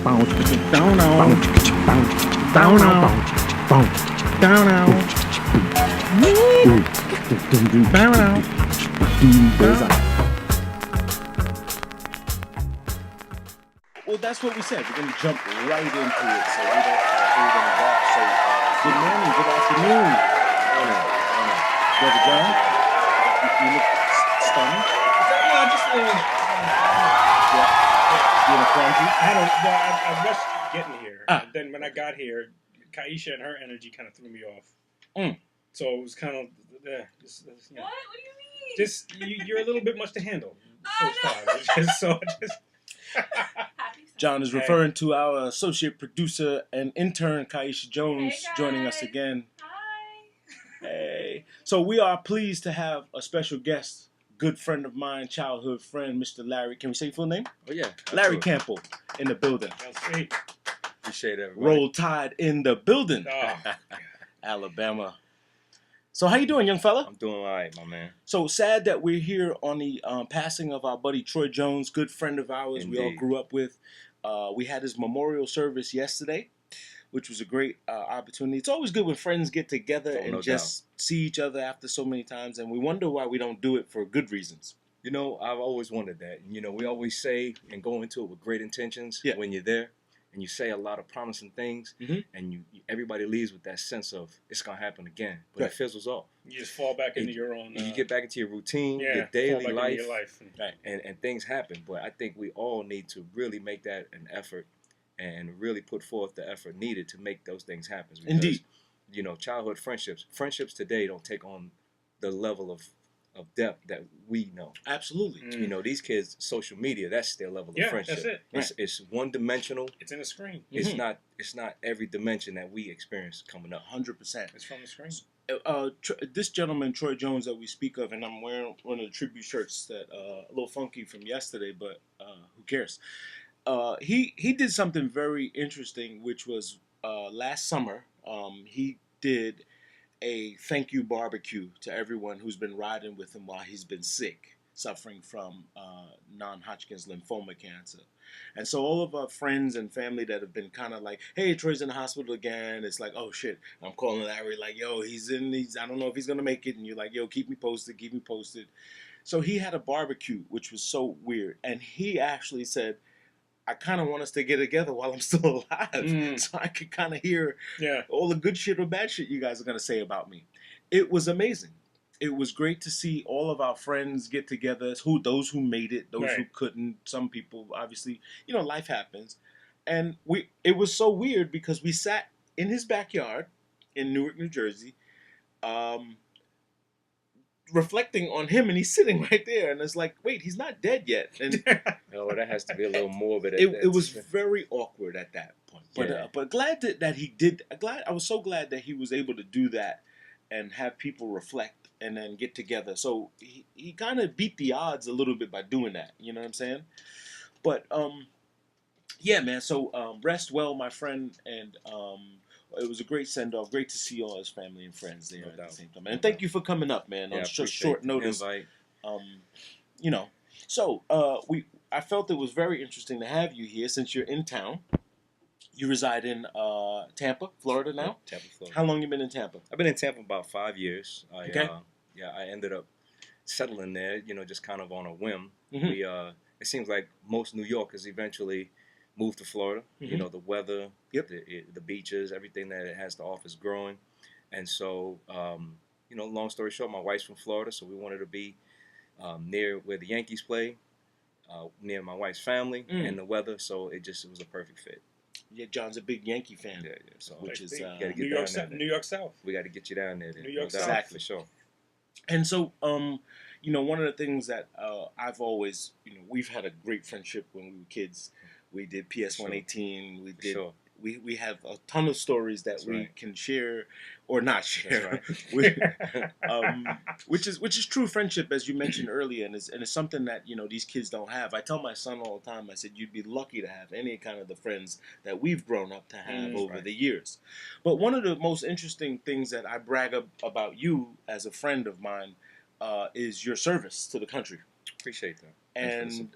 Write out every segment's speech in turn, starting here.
Well, that's what we said. We're going to jump right into it, so we don't hold any back. So, good morning, good afternoon. Brother John, you look stunned. No, just a little. You in a frenzy? I rushed getting here. And then when I got here, Kaisha and her energy kind of threw me off. So it was kind of. What? What do you mean? Just you're a little bit much to handle. First time. John is referring to our associate producer and intern, Kaisha Jones, Hey, joining us guys. again. Hi. Hey. So we are pleased to have a special guest, good friend of mine, childhood friend, Mr. Larry. Can we say your full name? Oh, yeah. Larry Absolutely. Campbell in the building. Appreciate everybody. Roll Tide in the building. Oh. Alabama. So how you doing, young fella? I'm doing all right, my man. So sad that we're here on the passing of our buddy Troy Jones, good friend of ours. Indeed. We all grew up with. We had his memorial service yesterday, which was a great opportunity. It's always good when friends get together and no just see each other after so many times, and we wonder why we don't do it for good reasons. You know, I've always wondered that. You know, we always say and go into it with great intentions when you're there, and you say a lot of promising things, and everybody leaves with that sense of it's going to happen again, but it fizzles off. You just fall back into your own. You get back into your routine, your fall daily back life, into your life. and things happen. But I think we all need to really make that an effort and really put forth the effort needed to make those things happen. Because, Indeed. You know, childhood friendships today don't take on the level of depth that we know. Absolutely. You know, these kids, social media, that's their level of friendship. That's it. It's one dimensional. It's in the screen. It's not every dimension that we experience coming up. 100%. It's from the screen. This gentleman, Troy Jones, that we speak of, and I'm wearing one of the tribute shirts that a little funky from yesterday, but who cares? He did something very interesting, which was last summer. He did a thank you barbecue to everyone who's been riding with him while he's been sick, suffering from non-Hodgkin's lymphoma cancer. And so all of our friends and family that have been kind of like, hey, Troy's in the hospital again. It's like, oh, shit. I'm calling Larry like, yo, I don't know if he's going to make it. And you're like, yo, keep me posted. So he had a barbecue, which was so weird. And he actually said, I kind of want us to get together while I'm still alive, so I could kind of hear all the good shit or bad shit you guys are going to say about me. It was amazing. It was great to see all of our friends get together, those who made it, those who couldn't. Some people, obviously, you know, life happens. And it was so weird because we sat in his backyard in Newark, New Jersey, reflecting on him, and he's sitting right there, and it's like, wait, he's not dead yet. And No, that has to be a little morbid. It was very awkward at that point, but glad that he did. I was so glad that he was able to do that and have people reflect and then get together. So he kind of beat the odds a little bit by doing that. You know what I'm saying? But yeah, man. So rest well, my friend, and it was a great send off. Great to see all his family and friends there at the same time. And thank you for coming up, man, on such short notice. You know, so I felt it was very interesting to have you here since you're in town. You reside in Tampa, Florida now? Tampa, Florida. How long you been in Tampa? I've been in Tampa about 5 years. Okay. I ended up settling there, you know, just kind of on a whim. It seems like most New Yorkers eventually move to Florida. You know, the weather, the beaches, everything that it has to offer is growing. And so, you know, long story short, my wife's from Florida, so we wanted to be near where the Yankees play, near my wife's family and the weather, so it was a perfect fit. Yeah, John's a big Yankee fan. Yeah. So which is New York South. We got to get you down there. New York South, exactly, for sure. And so, you know, one of the things that I've always, you know, we've had a great friendship when we were kids. We did PS 118. We did. We have a ton of stories that we can share or not share, which is true friendship, as you mentioned earlier, and it's something that, you know, these kids don't have. I tell my son all the time. I said, you'd be lucky to have any kind of the friends that we've grown up to have over the years. But one of the most interesting things that I brag about you as a friend of mine is your service to the country. Appreciate that. And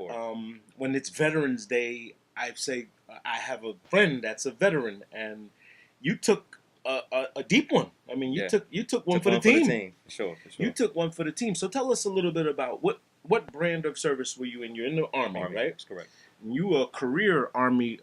when it's Veterans Day, I say I have a friend that's a veteran, and you took a deep one. I mean, you took one for the team. For sure. You took one for the team. So tell us a little bit about what brand of service were you in? You're in the Army, right? That's correct. You were a career Army.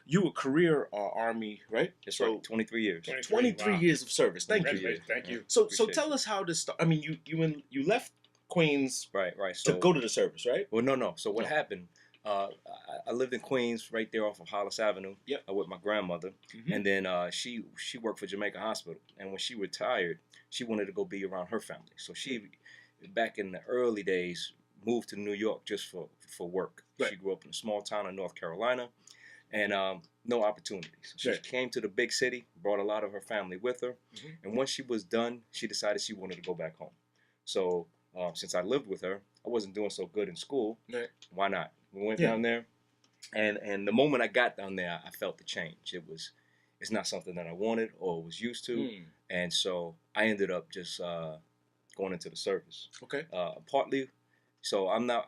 You were career Army, right? That's right. 23 years. 23 wow. years of service. Thank you. Thank you. So tell us how this started. I mean, you left Queens Right. So, to go to the service, right? Well, no. So what happened? I lived in Queens, right there off of Hollis Avenue. Yep. With my grandmother, and then she worked for Jamaica Hospital, and when she retired, she wanted to go be around her family. So she, back in the early days, moved to New York just for work. Right. She grew up in a small town in North Carolina, and no opportunities. She Right. came to the big city, brought a lot of her family with her, and once she was done, she decided she wanted to go back home. So since I lived with her, I wasn't doing so good in school. Right. Why not? We went down there, and the moment I got down there, I felt the change. It's not something that I wanted or was used to, and so I ended up just going into the service. Okay. Partly, so I'm not,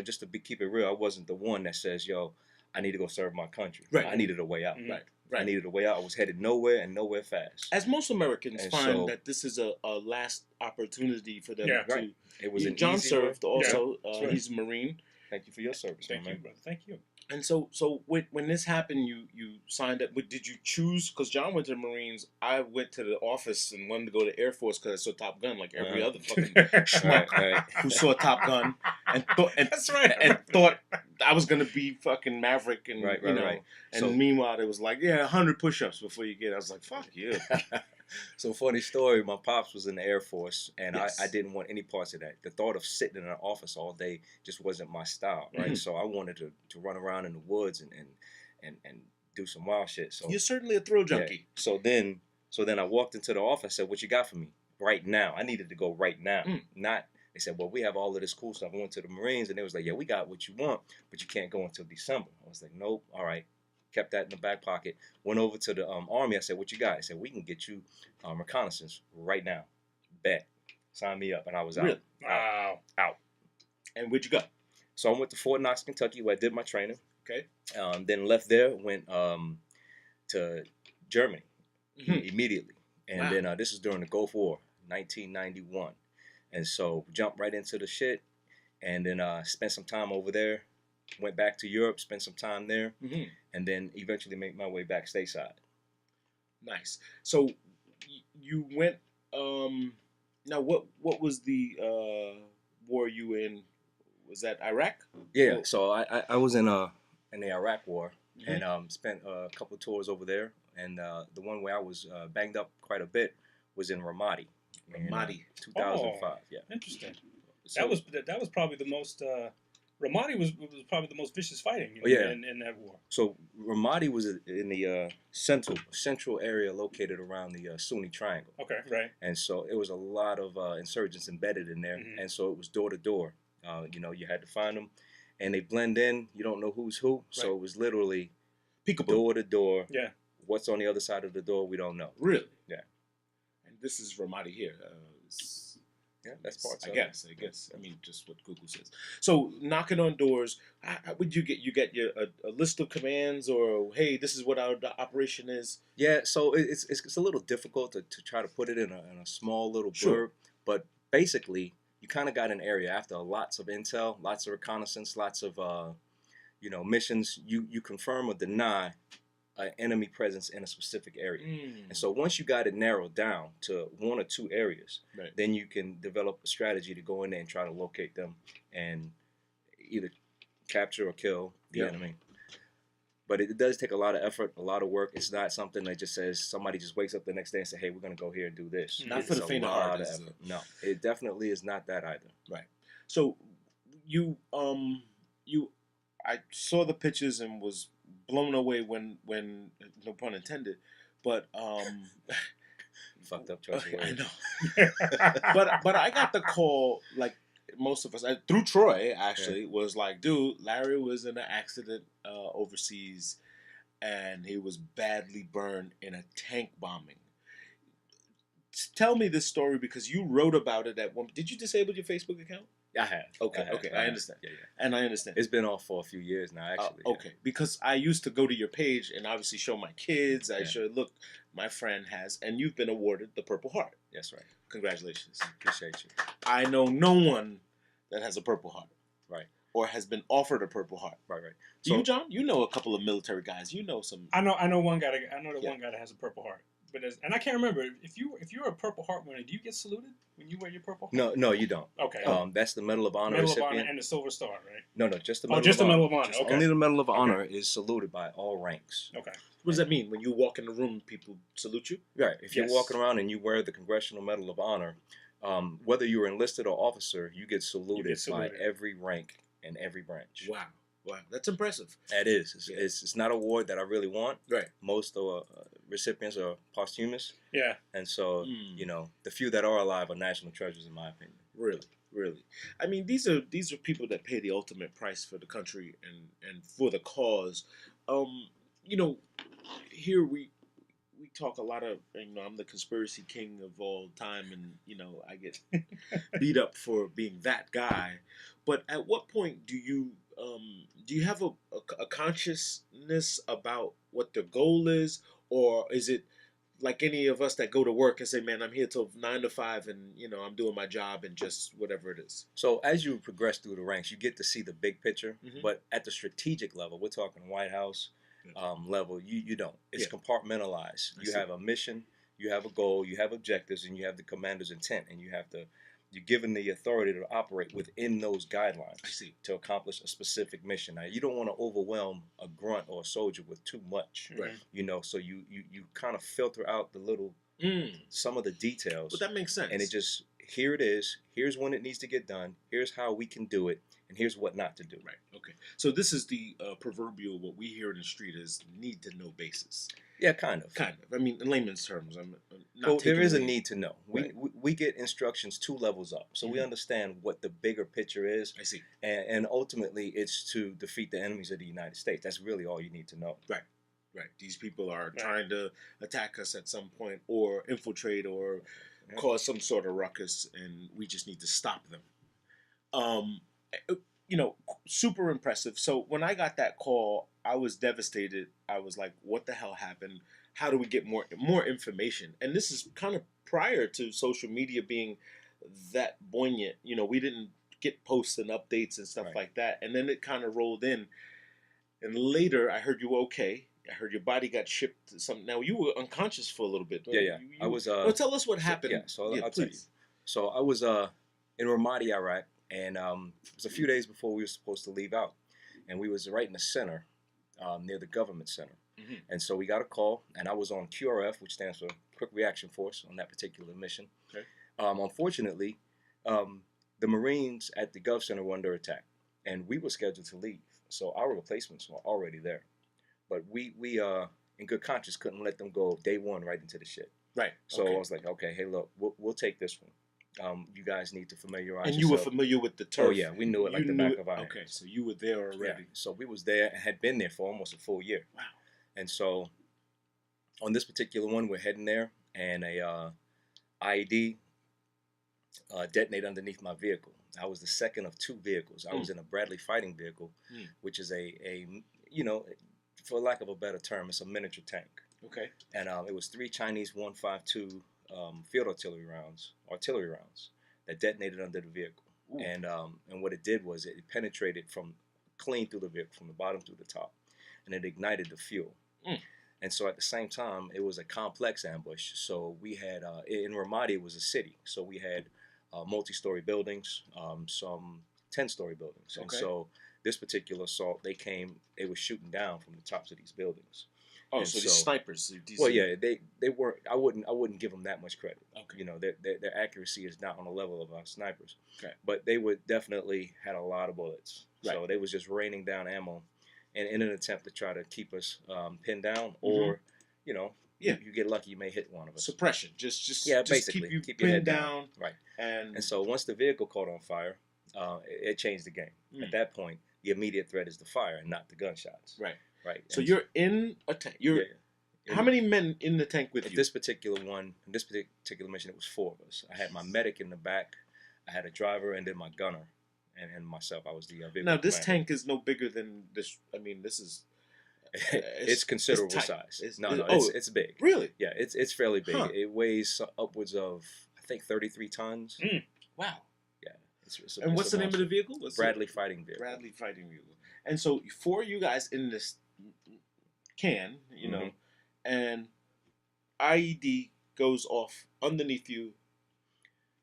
just to keep it real, I wasn't the one that says, yo, I need to go serve my country. Right. I needed a way out. Right. I needed a way out. I was headed nowhere and nowhere fast. As most Americans And find so- that this is a last opportunity for them Yeah. to. Right. It was an John easy served way. also. right. He's a Marine. Thank you for your service, Thank my you, man. brother. Thank you. And so when this happened, you signed up. But did you choose? Because John went to the Marines. I went to the office and wanted to go to Air Force because I saw Top Gun, like every other fucking schmuck Right. who saw Top Gun and thought That's right. and thought I was gonna be fucking Maverick and Right. And So- meanwhile, it was like 100 push-ups before you get it. I was like, fuck you. So funny story, my pops was in the Air Force, and Yes. I didn't want any parts of that. The thought of sitting in an office all day just wasn't my style, right? So I wanted to run around in the woods and do some wild shit. So You're certainly a thrill junkie. So then I walked into the office. I said, "What you got for me right now?" I needed to go right now. Not they said, "Well, we have all of this cool stuff." I went to the Marines, and they was like, "Yeah, we got what you want, but you can't go until December." I was like, "Nope, all right." Kept that in the back pocket. Went over to the Army. I said, "What you got?" I said, "We can get you reconnaissance right now." Bet. Sign me up, and I was out. Really? Wow. Out. And where'd you go? So I went to Fort Knox, Kentucky, where I did my training. Okay. Then left there, went to Germany immediately. And Wow. then this is during the Gulf War, 1991. And so jumped right into the shit. And then spent some time over there. Went back to Europe, spent some time there. And then eventually made my way back stateside. Nice. So you went. Now, what was the war you were in? Was that Iraq? Yeah. Or- So I was in the Iraq War and spent a couple of tours over there. And the one where I was banged up quite a bit was in Ramadi. Ramadi. 2005. Yeah. Interesting. So, That was probably the most. Ramadi was probably the most vicious fighting in that war. So Ramadi was in the central area located around the Sunni Triangle. Okay, right. And so it was a lot of insurgents embedded in there. And so it was door to door. You had to find them. And they blend in. You don't know who's who. So Right. it was literally peekaboo. door to door. Yeah. What's on the other side of the door, we don't know. Really? Yeah. And this is Ramadi here. Yeah, that's parts I of guess. I mean, just what Google says. So, knocking on doors. How would you get? You get a list of commands, or hey, this is what our operation is. Yeah, so it's a little difficult to try to put it in a small little blurb, Sure. but basically you kind of got an area after lots of intel, lots of reconnaissance, lots of missions. You confirm or deny an enemy presence in a specific area, and so once you got it narrowed down to one or two areas, Right. then you can develop a strategy to go in there and try to locate them and either capture or kill the enemy. But it does take a lot of effort, a lot of work. It's not something that just says somebody just wakes up the next day and say, "Hey, we're going to go here and do this." Not for It's the a faint of lot heart, of is effort. No, it definitely is not that either. Right. So, I saw the pictures and was blown away when no pun intended, but Fucked up choice of I words. know. but I got the call like most of us through Troy actually was like, dude, Larry was in an accident overseas, and he was badly burned in a tank bombing. Tell me this story because you wrote about it at one. Did you disable your Facebook account? I have. Okay, I understand. Yeah. And I understand. It's been off for a few years now, actually. Okay, because I used to go to your page and obviously show my kids. I show, look, my friend has, and you've been awarded the Purple Heart. That's right. Congratulations. Appreciate you. I know no one that has a Purple Heart. Right. Or has been offered a Purple Heart. Right. So, you, John? You know a couple of military guys. You know some. I know one guy. I know one guy that has a Purple Heart. But and I can't remember if you're a Purple Heart winner. Do you get saluted when you wear your Purple Heart? No, you don't. Okay. That's the Medal of Honor Medal recipient. of Honor and the Silver Star, right? No, just the Medal. Just of the Honor. Medal of Honor. Okay. Only the Medal of Honor is saluted by all ranks. Okay. What does that mean? When you walk in the room, people salute you? Right. If you're walking around and you wear the Congressional Medal of Honor, whether you're enlisted or officer, you get saluted by every rank and every branch. Wow, that's impressive. That is. It's not an award that I really want. Right. Most recipients are posthumous. Yeah. And so, the few that are alive are national treasures, in my opinion. Really. I mean, these are people that pay the ultimate price for the country and for the cause. Here we talk a lot of, I'm the conspiracy king of all time, and I get beat up for being that guy. But at what point do you have a consciousness about what the goal is, or is it like any of us that go to work and say, man, I'm here till 9 to 5 and I'm doing my job and just whatever it is? So as you progress through the ranks, you get to see the big picture, but at the strategic level, we're talking White House level, you don't. It's compartmentalized. You have a mission, you have a goal, you have objectives, and you have the commander's intent, and you're given the authority to operate within those guidelines to accomplish a specific mission. Now, you don't want to overwhelm a grunt or a soldier with too much, so you kind of filter out the little, some of the details. But that makes sense. And it just, here it is, here's when it needs to get done, here's how we can do it, and here's what not to do. Right, okay. So this is the proverbial, what we hear in the street is need-to-know basis. Yeah, kind of. I mean, in layman's terms, I'm not. Well, there is a need to know. We get instructions 2 levels up, so we understand what the bigger picture is. I see. And ultimately, it's to defeat the enemies of the United States. That's really all you need to know. Right. These people are trying to attack us at some point, or infiltrate, or cause some sort of ruckus, and we just need to stop them. Super impressive. So when I got that call, I was devastated. I was like, what the hell happened? How do we get more information? And this is kind of prior to social media being that buoyant. We didn't get posts and updates and stuff like that. And then it kind of rolled in. And later, I heard you were okay. I heard your body got shipped to something. Now, you were unconscious for a little bit. Yeah. I was... well, tell us what happened. So I'll tell you. So I was in Ramadi, Iraq. And it was a few days before we were supposed to leave out. And we was right in the center, near the government center. And so we got a call, and I was on QRF, which stands for Quick Reaction Force, on that particular mission. Okay. Unfortunately, the Marines at the Gov Center were under attack, and we were scheduled to leave. So our replacements were already there. But we in good conscience, couldn't let them go day one right into the shit. Right. So I was like, okay, hey, look, we'll take this one. You guys need to familiarize yourself. And you were familiar with the turf. Oh, yeah. We knew it like the back of our hand. Okay, so you were there already. Yeah. So we was there and had been there for almost a full year. Wow. And so on this particular one, we're heading there, and a IED detonated underneath my vehicle. I was the second of 2 vehicles. I was in a Bradley fighting vehicle, which is a for lack of a better term, it's a miniature tank. Okay. And it was 3 Chinese 152 field artillery rounds that detonated under the vehicle. And what it did was it penetrated clean through the vehicle, from the bottom through the top, and it ignited the fuel. And so at the same time, it was a complex ambush. So we had, in Ramadi, it was a city. So we had multi-story buildings, some 10-story buildings. Okay. And so this particular assault, they were shooting down from the tops of these buildings. Oh, and so these snipers. They weren't. I wouldn't give them that much credit. Okay. Their accuracy is not on the level of our snipers. Okay. But they would definitely had a lot of bullets. Right. So they was just raining down ammo, and in an attempt to try to keep us pinned down, or you get lucky, you may hit one of us. Suppression, just basically keep your head down. Right. And so once the vehicle caught on fire, it changed the game. At that point, the immediate threat is the fire and not the gunshots. Right. Right. So you're in a tank. How many men in the tank with you? This particular mission, it was 4 of us. I had my medic in the back, I had a driver, and then my gunner. and myself. I was the vehicle Now this commander. tank is no bigger than this. I mean, this is It's considerable tight. size. It's It's big. Really? Yeah, it's fairly big. Huh. It weighs upwards of, I think, 33 tons. Wow. Yeah. And what's the name of the vehicle? What's Bradley Fighting Vehicle. Bradley Fighting Vehicle. And so for you guys in this can, and IED goes off underneath you.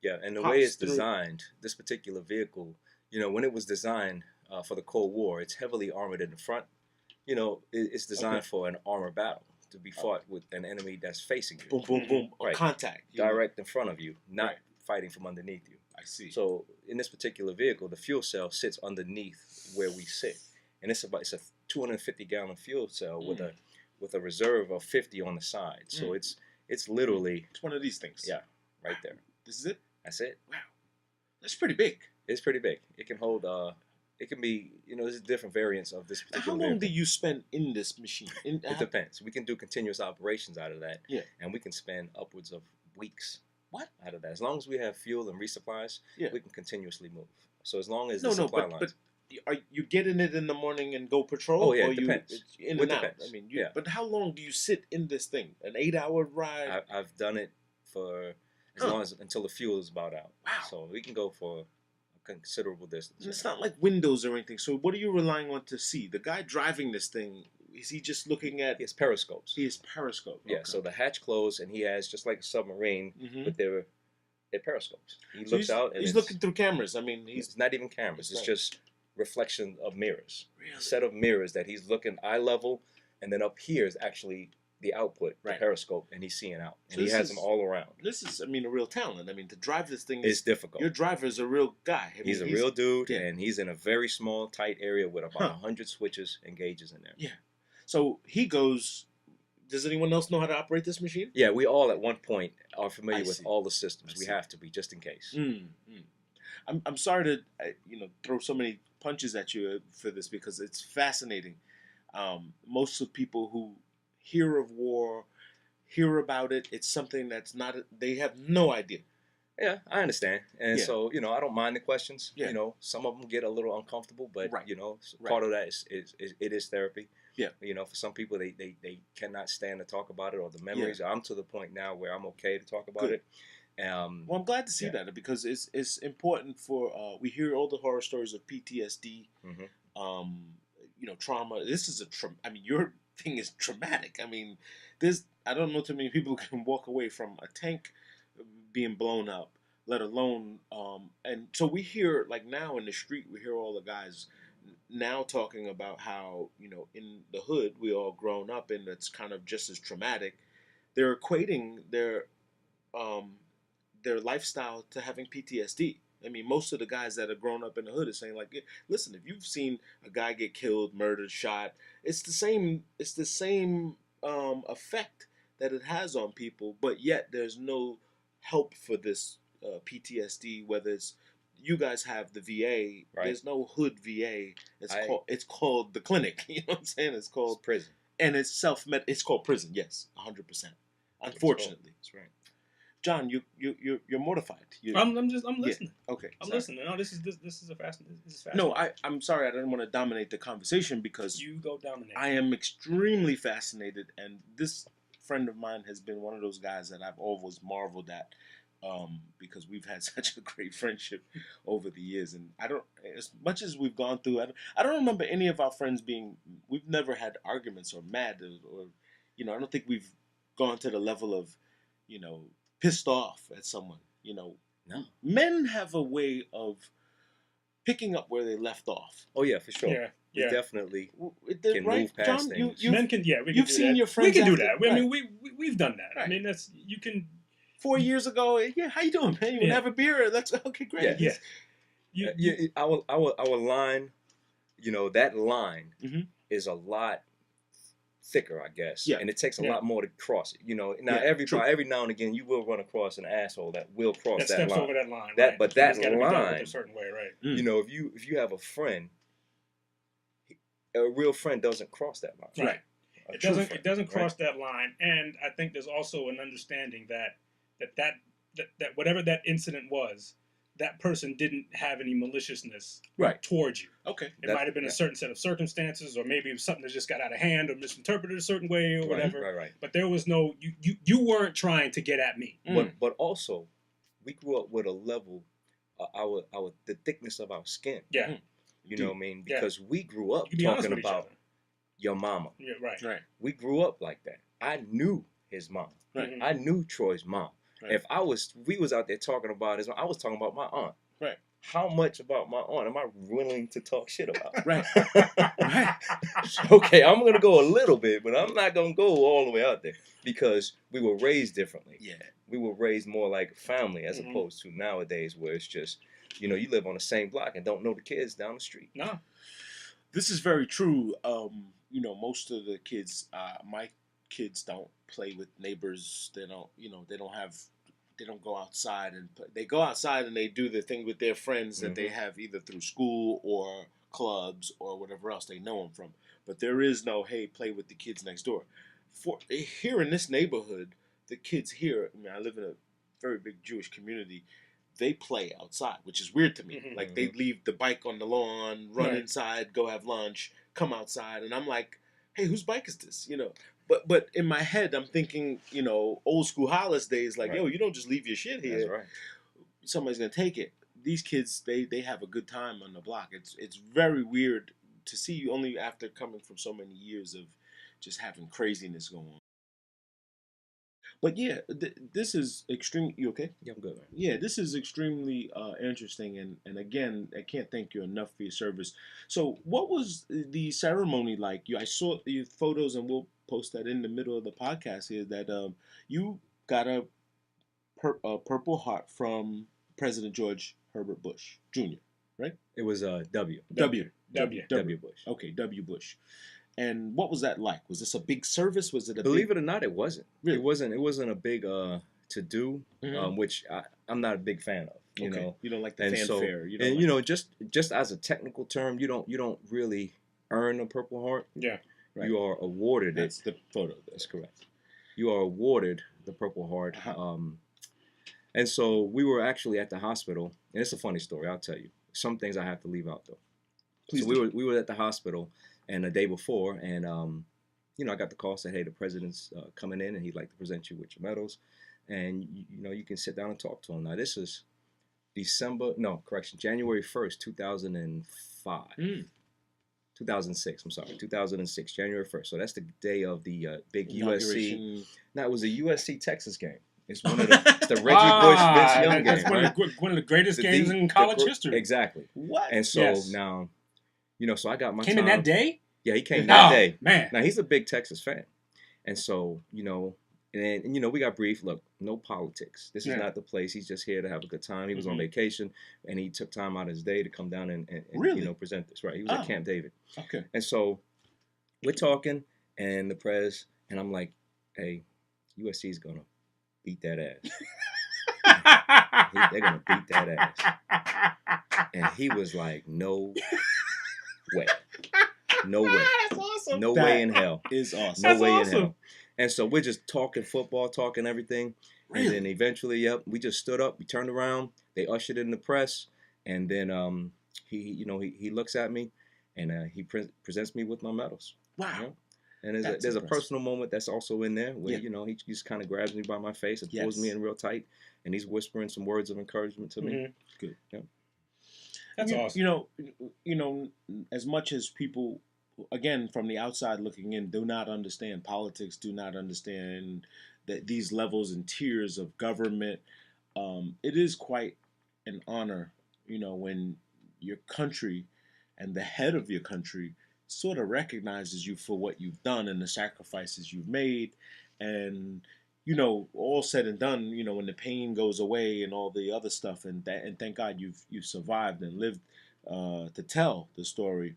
Yeah, and the Pops way it's through. designed, this particular vehicle, when it was designed for the Cold War, it's heavily armored in the front. It's designed for an armor battle to be fought with an enemy that's facing you. Boom, boom, boom. Right. Contact. Direct in front of you, not Right. fighting from underneath you. I see. So in this particular vehicle, the fuel cell sits underneath where we sit, and it's a 250-gallon fuel cell with a reserve of 50 on the side. So it's literally It's one of these things. yeah, right there. This is it? That's it. Wow. That's pretty big. It's pretty big. It can hold. It can be. There's different variants of this How particular long vehicle. do you spend in this machine? It depends. We can do continuous operations out of that. Yeah. And we can spend upwards of weeks. What? Out of that. As long as we have fuel and resupplies, Yeah. we can continuously move. So as long as No, the supply but lines. are you get in it in the morning and go patrol? Oh, yeah, or it depends. It's in It and out. depends. I mean, Yeah. But how long do you sit in this thing? An 8-hour ride? I've done it for as long as until the fuel is about out. Wow. So we can go for a considerable distance. And it's not like windows or anything. So what are you relying on to see? The guy driving this thing, is he just looking at? He has periscopes. He has periscope. Yeah. Okay. So the hatch closed, and he has just like a submarine Mhm. with their periscopes. He So looks out, and he's it's, looking through cameras. I mean, it's not even cameras. It's Right. just reflection of mirrors. Really? A set of mirrors that he's looking eye level, and then up here is actually the output, Right. the periscope, and he's seeing out. So And he this has is- them all around. This is, I mean, a real talent. I mean, to drive this thing, It's difficult. your driver is a real guy. I He's mean, a real dude, yeah. and he's in a very small, tight area with about Huh. 100 switches and gauges in there. Yeah. So he goes. Does anyone else know how to operate this machine? Yeah, we all at one point are familiar I with see. all the systems. I We see. have to be, just in case. I'm sorry to throw so many punches at you for this because it's fascinating. Most of people who hear of war, hear about it. It's something that's not. They have no idea. Yeah, I understand. And Yeah. so, I don't mind the questions. Yeah. Some of them get a little uncomfortable, but, Right. Right. part of that is therapy. Yeah. For some people, they cannot stand to talk about it or the memories. I'm to the point now where I'm okay to talk about Good. it. Well, I'm glad to see Yeah. that because it's important for we hear all the horror stories of PTSD, trauma. This is I mean, your thing is traumatic. I mean, I don't know too many people who can walk away from a tank being blown up, let alone and so we hear like now in the street we hear all the guys now talking about how in the hood we all grown up and it's kind of just as traumatic. They're equating their lifestyle to having PTSD. I mean, most of the guys that have grown up in the hood are saying like, listen, if you've seen a guy get killed, murdered, shot, it's the same effect that it has on people, but yet there's no help for this PTSD, whether it's you guys have the VA. Right. There's no hood VA. It's called the clinic. You know what I'm saying? It's called prison. And it's It's called prison. Yes, 100%. Unfortunately, That's right. John, you're mortified. I'm listening. Okay. I'm sorry. listening. No, this is fascinating. No, I'm sorry. I didn't want to dominate the conversation because You go dominate. I am extremely fascinated, and this friend of mine has been one of those guys that I've always marveled at. Because we've had such a great friendship over the years, and as much as we've gone through, I don't remember any of our friends we've never had arguments or mad or I don't think we've gone to the level of, pissed off at someone. No. Men have a way of picking up where they left off. Oh yeah, for sure. Yeah. We Yeah. definitely Can move past John, things. Men can. Yeah. We can you've do seen that. your friends We can do after- that. I right. mean, we've done that. Right. I mean, you can. 4 years ago, yeah, how you doing, man? You want to Yeah. have a beer? That's okay, great. Yeah. You, Our line, that line Mhm. is a lot thicker, I guess. Yeah. And it takes a Yeah. lot more to cross it. Now Yeah, true. every now and again you will run across an asshole that will cross that that steps line. over that line. That- right? but that It's gotta be dealt with line- a certain way, right? If you have a friend, a real friend doesn't cross that line. Right. A It true doesn't. friend, It doesn't right? cross that line, and I think there's also an understanding that whatever that incident was, that person didn't have any maliciousness Right. towards you. Okay. It might have been a certain set of circumstances, or maybe it was something that just got out of hand or misinterpreted a certain way or whatever. Right. But there was no, you weren't trying to get at me. But also, we grew up with a level, the thickness of our skin. Yeah. You know what I mean? Because we grew up be honest talking with each about other. your mama. Yeah, right. We grew up like that. I knew his mom. Right. Mhm. I knew Troy's mom. Right. If we was out there talking about his mom, I was talking about my aunt. Right. How much about my aunt am I willing to talk shit about? Right. Right. Okay, I'm gonna go a little bit, but I'm not gonna go all the way out there because we were raised differently. Yeah. We were raised more like family as Mhm. opposed to nowadays where it's just, you live on the same block and don't know the kids down the street. No. This is very true. Most of the kids, my kids don't play with neighbors. They don't, they don't go outside and play. They go outside and they do the thing with their friends that they have either through school or clubs or whatever else they know them from. But there is no, hey, play with the kids next door. Here in this neighborhood, the kids here, I live in a very big Jewish community. They play outside, which is weird to me. Mhm. Like they leave the bike on the lawn, run Right. inside, go have lunch, come outside, and I'm like, hey, whose bike is this? But in my head, I'm thinking, old school Hollis days, like, Right. yo, you don't just leave your shit here. That's right. Somebody's gonna take it. These kids, they have a good time on the block. It's very weird to see only after coming from so many years of just having craziness going on. But yeah, this is extreme. You okay? Yeah, I'm good, man. Yeah, this is extremely interesting, and again, I can't thank you enough for your service. So, what was the ceremony like? I saw your photos, and we'll post that in the middle of the podcast here. That you got a Purple Heart from President George Herbert Bush Jr. Right? It was W. W. Bush. Okay, W. Bush. And what was that like? Was this a big service? Was it a Believe big... it or not, it wasn't. Really? It wasn't a big to do, which I'm not a big fan of. You know, you don't like the and fanfare. Just as a technical term, you don't really earn a Purple Heart. Yeah. Right. You are awarded it. That's the photo. That's correct. You are awarded the Purple Heart. And so we were actually at the hospital, and it's a funny story. I'll tell you. Some things I have to leave out though. Please. So we were at the hospital, and the day before, and I got the call, said, hey, the president's coming in, and he'd like to present you with your medals, and you can sit down and talk to him. Now this is January 1st, 2005. 2006, I'm sorry, 2006, January 1st. So that's the day of the big USC. Now, it was a USC-Texas game. It's one of it's the Reggie Bush, Vince Young game. That's one of the greatest games in college history. Exactly. What? And so now, so I got my Came time. in that day? Yeah, he came that day. Man. Now, he's a big Texas fan. And so, and we got brief. Look, no politics. This is not the place. He's just here to have a good time. He was on vacation, and he took time out of his day to come down and really? Present this. Right. He was at Camp David. Okay. And so we're talking, and the prez, and I'm like, hey, USC's going to beat that ass. They're going to beat that ass. And he was like, no way. No way. That's awesome. No way in hell. Is awesome. No That's way awesome. in hell. And so we're just talking football, talking everything. Really? And then eventually, we just stood up. We turned around. They ushered in the press. And then he looks at me, and he presents me with my medals. Wow. And there's a personal moment that's also in there where, he just kind of grabs me by my face and pulls me in real tight. And he's whispering some words of encouragement to me. Good. Yeah. That's awesome. As much as people, again, from the outside looking in, do not understand politics, do not understand that these levels and tiers of government, it is quite an honor, when your country and the head of your country sort of recognizes you for what you've done and the sacrifices you've made. And, all said and done, when the pain goes away and all the other stuff, and thank God you've survived and lived to tell the story.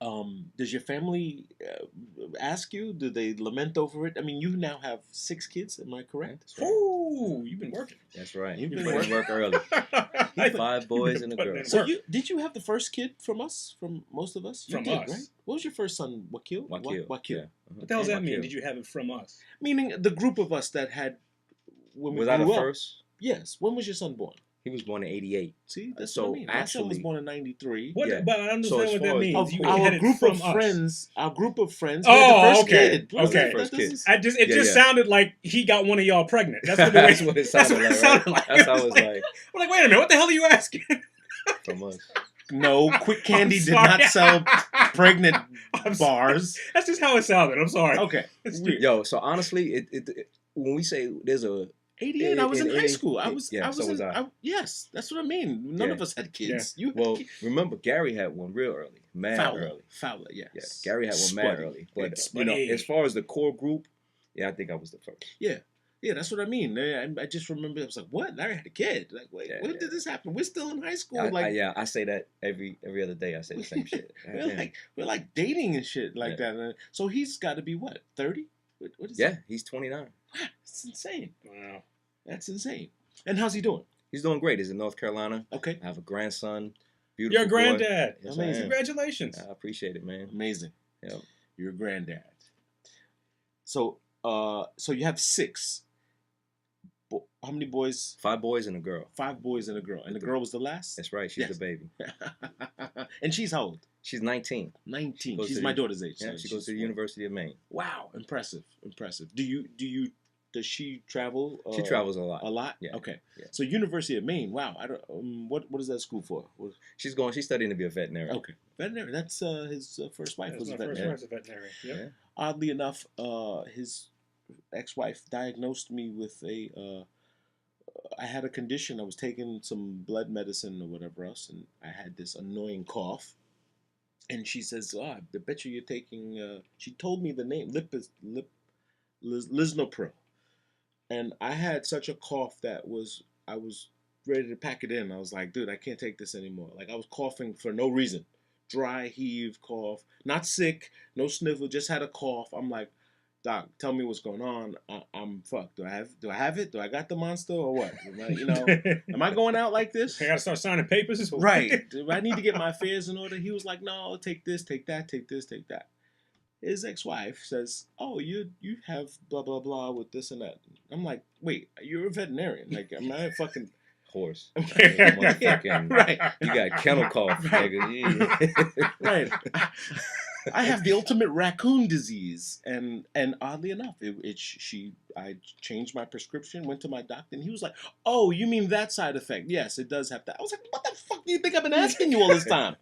Does your family ask you? Do they lament over it? I mean, you now have 6 kids. Am I correct? That's right. Ooh, you've been working. That's right. You've You've been been putting work early. 5 boys and a girl. So did you have the first kid from us? From most of us? You From did, us. right? What was your first son? Wakil? Wakil. Wakil. Yeah. What the hell does that mean? Wakil. Did you have it from us? Meaning the group of us that had when we Was I grew the up. first? Yes. When was your son born? He was born in '88. See, that's So what I mean. My son was actually- born in '93. What? Yeah. But I So understand as what far that as means. the- You Our inherited group from of us. friends, our group of friends, Oh, we had the first okay. kid. What was Okay. that? First That kid. doesn't- It just sounded like he got one of y'all pregnant. That's what, That's what it that's sounded what like. it sounded Right? like. That's how it was like I'm like, wait a minute, what the hell are you asking? from us. No, Quick Candy I'm did sorry. not sell pregnant I'm sorry. bars. That's just how it sounded. I'm sorry. Okay. It's Weird. Yo, so honestly, it when we say there's a 88, I was in high any- school. I was so was I. yes, that's what I mean. None Yeah. of us had kids. You had Well, kids. remember Gary had one real early, mad early. Fowler, yes. Yeah, Gary had one mad Spuddy. early. But It's you know, Spuddy. as far as the core group, yeah, I think I was the first. Yeah, that's what I mean. I just remember I was like, "What? Larry had a kid? Like, wait, Yeah, when yeah. did this happen? We're still in high school. I say that every other day. I say the same shit. we're like dating and shit like Yeah. that. So he's got to be what, 30? What is Yeah, that? he's 29. It's insane. Wow. That's insane. And how's he doing? He's doing great. He's in North Carolina. Okay, I have a grandson. Beautiful Your boy. granddad. Yes, Amazing. I am. Congratulations. I appreciate it, man. amazing. Yep. Your granddad. So you have 6. How many boys? 5 boys and a girl. 5 boys and a girl. And the girl was the last? That's right. She's Yes. the baby. And she's how old? She's 19. 19. Goes She's to my the- daughter's age. Yeah, so she goes to the she's- University of Maine. Wow, impressive. Does she travel? She travels a lot. A lot? Yeah. Okay. Yeah. So University of Maine. Wow. I don't. What is that school for? She's studying to be a veterinarian. Okay. Veterinary. That's his first wife That's was a my first veterinarian. wife's a veterinarian. Yep. Yeah. Oddly enough, his ex-wife diagnosed me with I had a condition. I was taking some blood medicine or whatever else, and I had this annoying cough. And she says, I bet you're taking, she told me the name, Lisnopro. And I had such a cough that I was ready to pack it in. I was like, dude, I can't take this anymore. Like, I was coughing for no reason. Dry, heave, cough. Not sick, no sniffle, just had a cough. I'm like, Doc, tell me what's going on. I'm fucked. Do I have it? Do I got the monster or what? Am I going out like this? I gotta start signing papers. Right. Do I need to get my affairs in order? He was like, no, take this, take that, take this, take that. His ex-wife says, oh, you have blah, blah, blah with this and that. I'm like, wait, you're a veterinarian. Like, am I a fucking... Horse. Yeah, right. You got kennel cough, nigga. Right. I have the ultimate raccoon disease, and oddly enough, I changed my prescription, went to my doctor, and he was like, "Oh, you mean that side effect? Yes, it does have that." I was like, "What the fuck do you think I've been asking you all this time?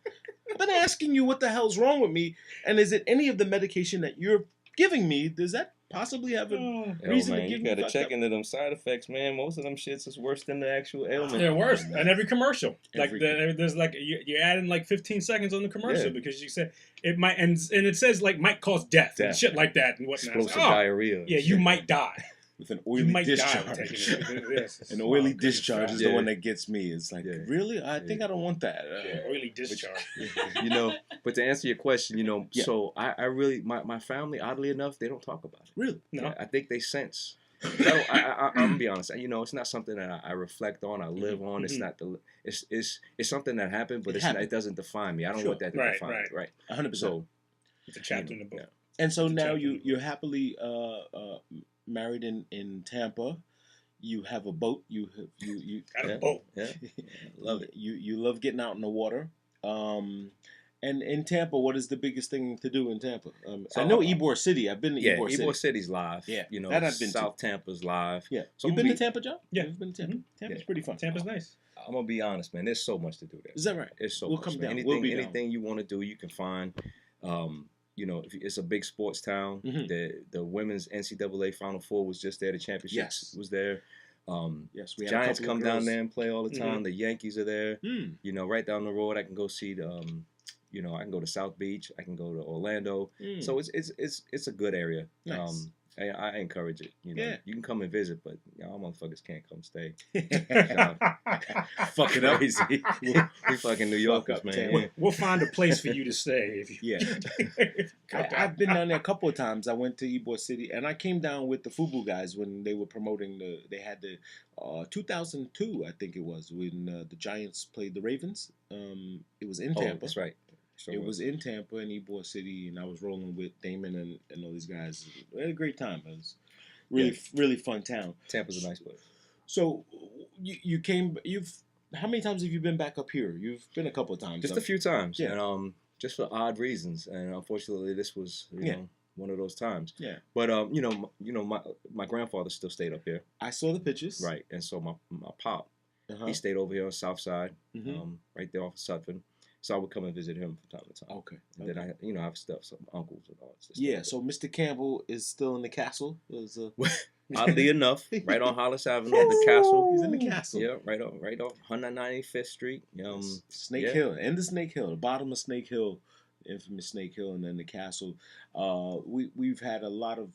I've been asking you what the hell's wrong with me, and is it any of the medication that you're giving me? Does that possibly have a reason to Man, give you me gotta fucked check up?" into them side effects, man. Most of them shits is worse than the actual ailment. They're worse. And every commercial. Every There's like, you're adding like 15 seconds on the commercial Yeah. because you said it might, and it says like might cause death and Death. shit like that and whatnot. Explosive Oh, diarrhea. yeah, you might die. With an You oily might die discharge. taking it. Yes. An oily Oh, discharge is Yeah. the one that gets me. It's like, Yeah. really? I think I don't want that. Oily discharge. But to answer your question, Yeah. so I really, my family, oddly enough, they don't talk about it. Really? No. Yeah, I think they sense. I'm gonna be honest. It's not something that I reflect on. I live on. It's not it's something that happened, but It happened. it doesn't define me. I don't Sure. want that to Right, define me. Right. 100%. So It's a chapter in the book. yeah. And so It's a now chapter. you're happily married in Tampa. You have a boat. You Got a Yeah. boat. Yeah, love it. You love getting out in the water. And in Tampa, what is the biggest thing to do in Tampa? So I know I'm- Ybor City. I've been to Yeah, Ybor City. Ybor City's live. Yeah, that I've been to. South Tampa's live. Yeah. So You've I'm been gonna to Tampa, John? Yeah. You've been to Tampa? Tampa's Yeah. pretty fun. Tampa's nice. I'm gonna be honest, man. There's so much to do there. Is that right? It's so We'll much. come man. down. We'll be down. Anything you want to do, you can find. It's a big sports town. Mhm. The women's NCAA Final Four was just there. The championship Yes. was there. Yes, we had Giants a couple come of down girls. there and play all the time. The Yankees are there. Right down the road, I can go see the. I can go to South Beach. I can go to Orlando. So it's a good area. Nice. I encourage it. Yeah. You can come and visit, but y'all motherfuckers can't come stay. Fuck it up. Crazy. We fucking New Yorkers, up, man. Tampa. Yeah. We'll find a place for you to stay. If you, Yeah. I've been down there a couple of times. I went to Ybor City, and I came down with the FUBU guys when they were promoting they had the 2002, I think it was, when the Giants played the Ravens. It was in Oh, Tampa. that's right. It was in Tampa in Ybor City, and I was rolling with Damon and all these guys. We had a great time. It was really fun town. Tampa's a nice place. So you've how many times have you been back up here? You've been a couple of times. Just a few times, Yeah. and just for odd reasons, and unfortunately, this was you know one of those times. Yeah. But my grandfather still stayed up here. I saw the pictures. Right, and so my pop, he stayed over here on South Side, right there off of Sutphin. So I would come and visit him from time to time. Okay. And then I have some uncles and all that stuff. Yeah. So Mr. Campbell is still in the castle. Oddly enough, right on Hollis Avenue, the castle. He's in the castle. Yeah, right off 195th Street. Snake Hill, and the Snake Hill, the bottom of Snake Hill, infamous Snake Hill, and then the castle. We've had a lot of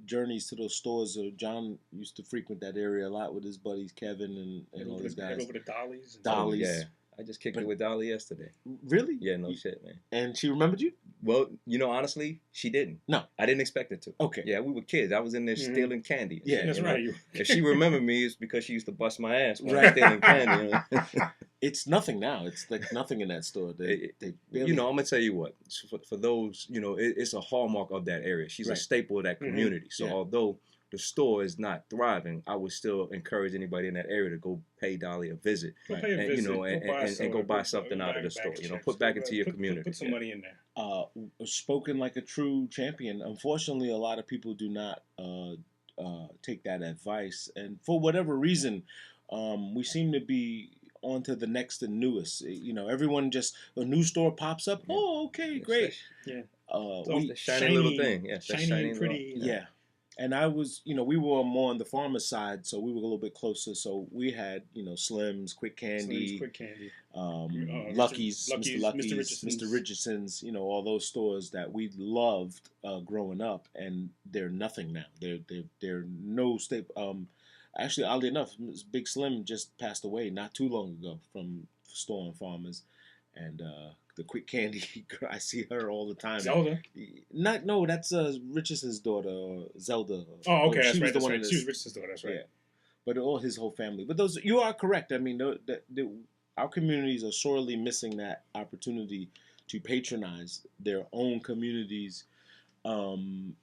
journeys to those stores. John used to frequent that area a lot with his buddies Kevin and all these guys. Over to Dolly's. Dolly's. Yeah. I just kicked it with Dolly yesterday. Really? Yeah, no shit, man. And she remembered you? Well, honestly, she didn't. No. I didn't expect her to. Okay. Yeah, we were kids. I was in there stealing candy. Yeah, that's right. If she remembered me, it's because she used to bust my ass when I Right. was stealing candy. It's nothing now. It's like nothing in that store. They barely... I'm gonna tell you what. For those, it's a hallmark of that area. She's a staple of that community. So although the store is not thriving, I would still encourage anybody in that area to go pay Dolly a visit, and go buy something out of the store. Put back into your community. Put some money in there. Spoken like a true champion. Unfortunately, a lot of people do not take that advice, and for whatever reason, we seem to be on to the next and newest. Everyone just a new store pops up. Oh, okay, great. Yeah. The shiny little thing. Yeah, shiny, pretty. Yeah. And I was, we were more on the farmer's side, so we were a little bit closer. So we had, Slims, Quick Candy, Lucky's, Mr. Lucky's, Mr. Richardson's, all those stores that we loved growing up, and they're nothing now. They're no staple. Actually, oddly enough, Big Slim just passed away not too long ago from Store and Farmers, and the Quick Candy, I see her all the time. Zelda? No, that's Richardson's daughter, Zelda. Oh, okay, she that's was right. The one She was Richardson's daughter, that's right. Yeah, but all his whole family. But those, you are correct. I mean, our communities are sorely missing that opportunity to patronize their own communities. And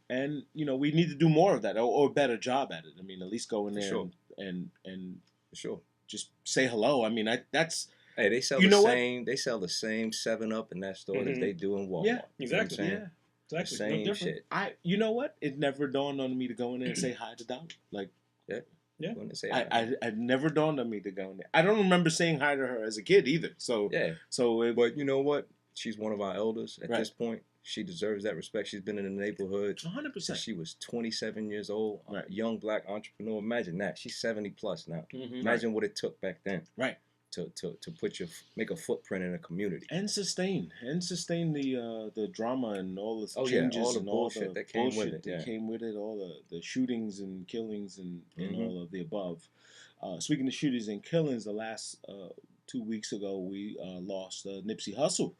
we need to do more of that, or a better job at it. I mean, at least go in there and for sure, just say hello. I mean, that's. Hey, they sell They sell the same 7-Up in that store as they do in Walmart. Yeah, exactly. Exactly. No same different. shit. You know what? It never dawned on me to go in there and say hi to Dolly. Like, yeah. I never dawned on me to go in there. I don't remember saying hi to her as a kid either. So but you know what? She's one of our elders at this point. She deserves that respect. She's been in the neighborhood 100%. She was 27 years old, right. Young black entrepreneur. Imagine that. She's 70 plus now. Mm-hmm. Imagine what it took back then. Right. To make a footprint in a community and sustain the drama and all the changes all the and bullshit all the that came with it. that came with it, all the shootings and killings and all of the above. Speaking of shootings and killings, the last 2 weeks ago we lost Nipsey Hussle.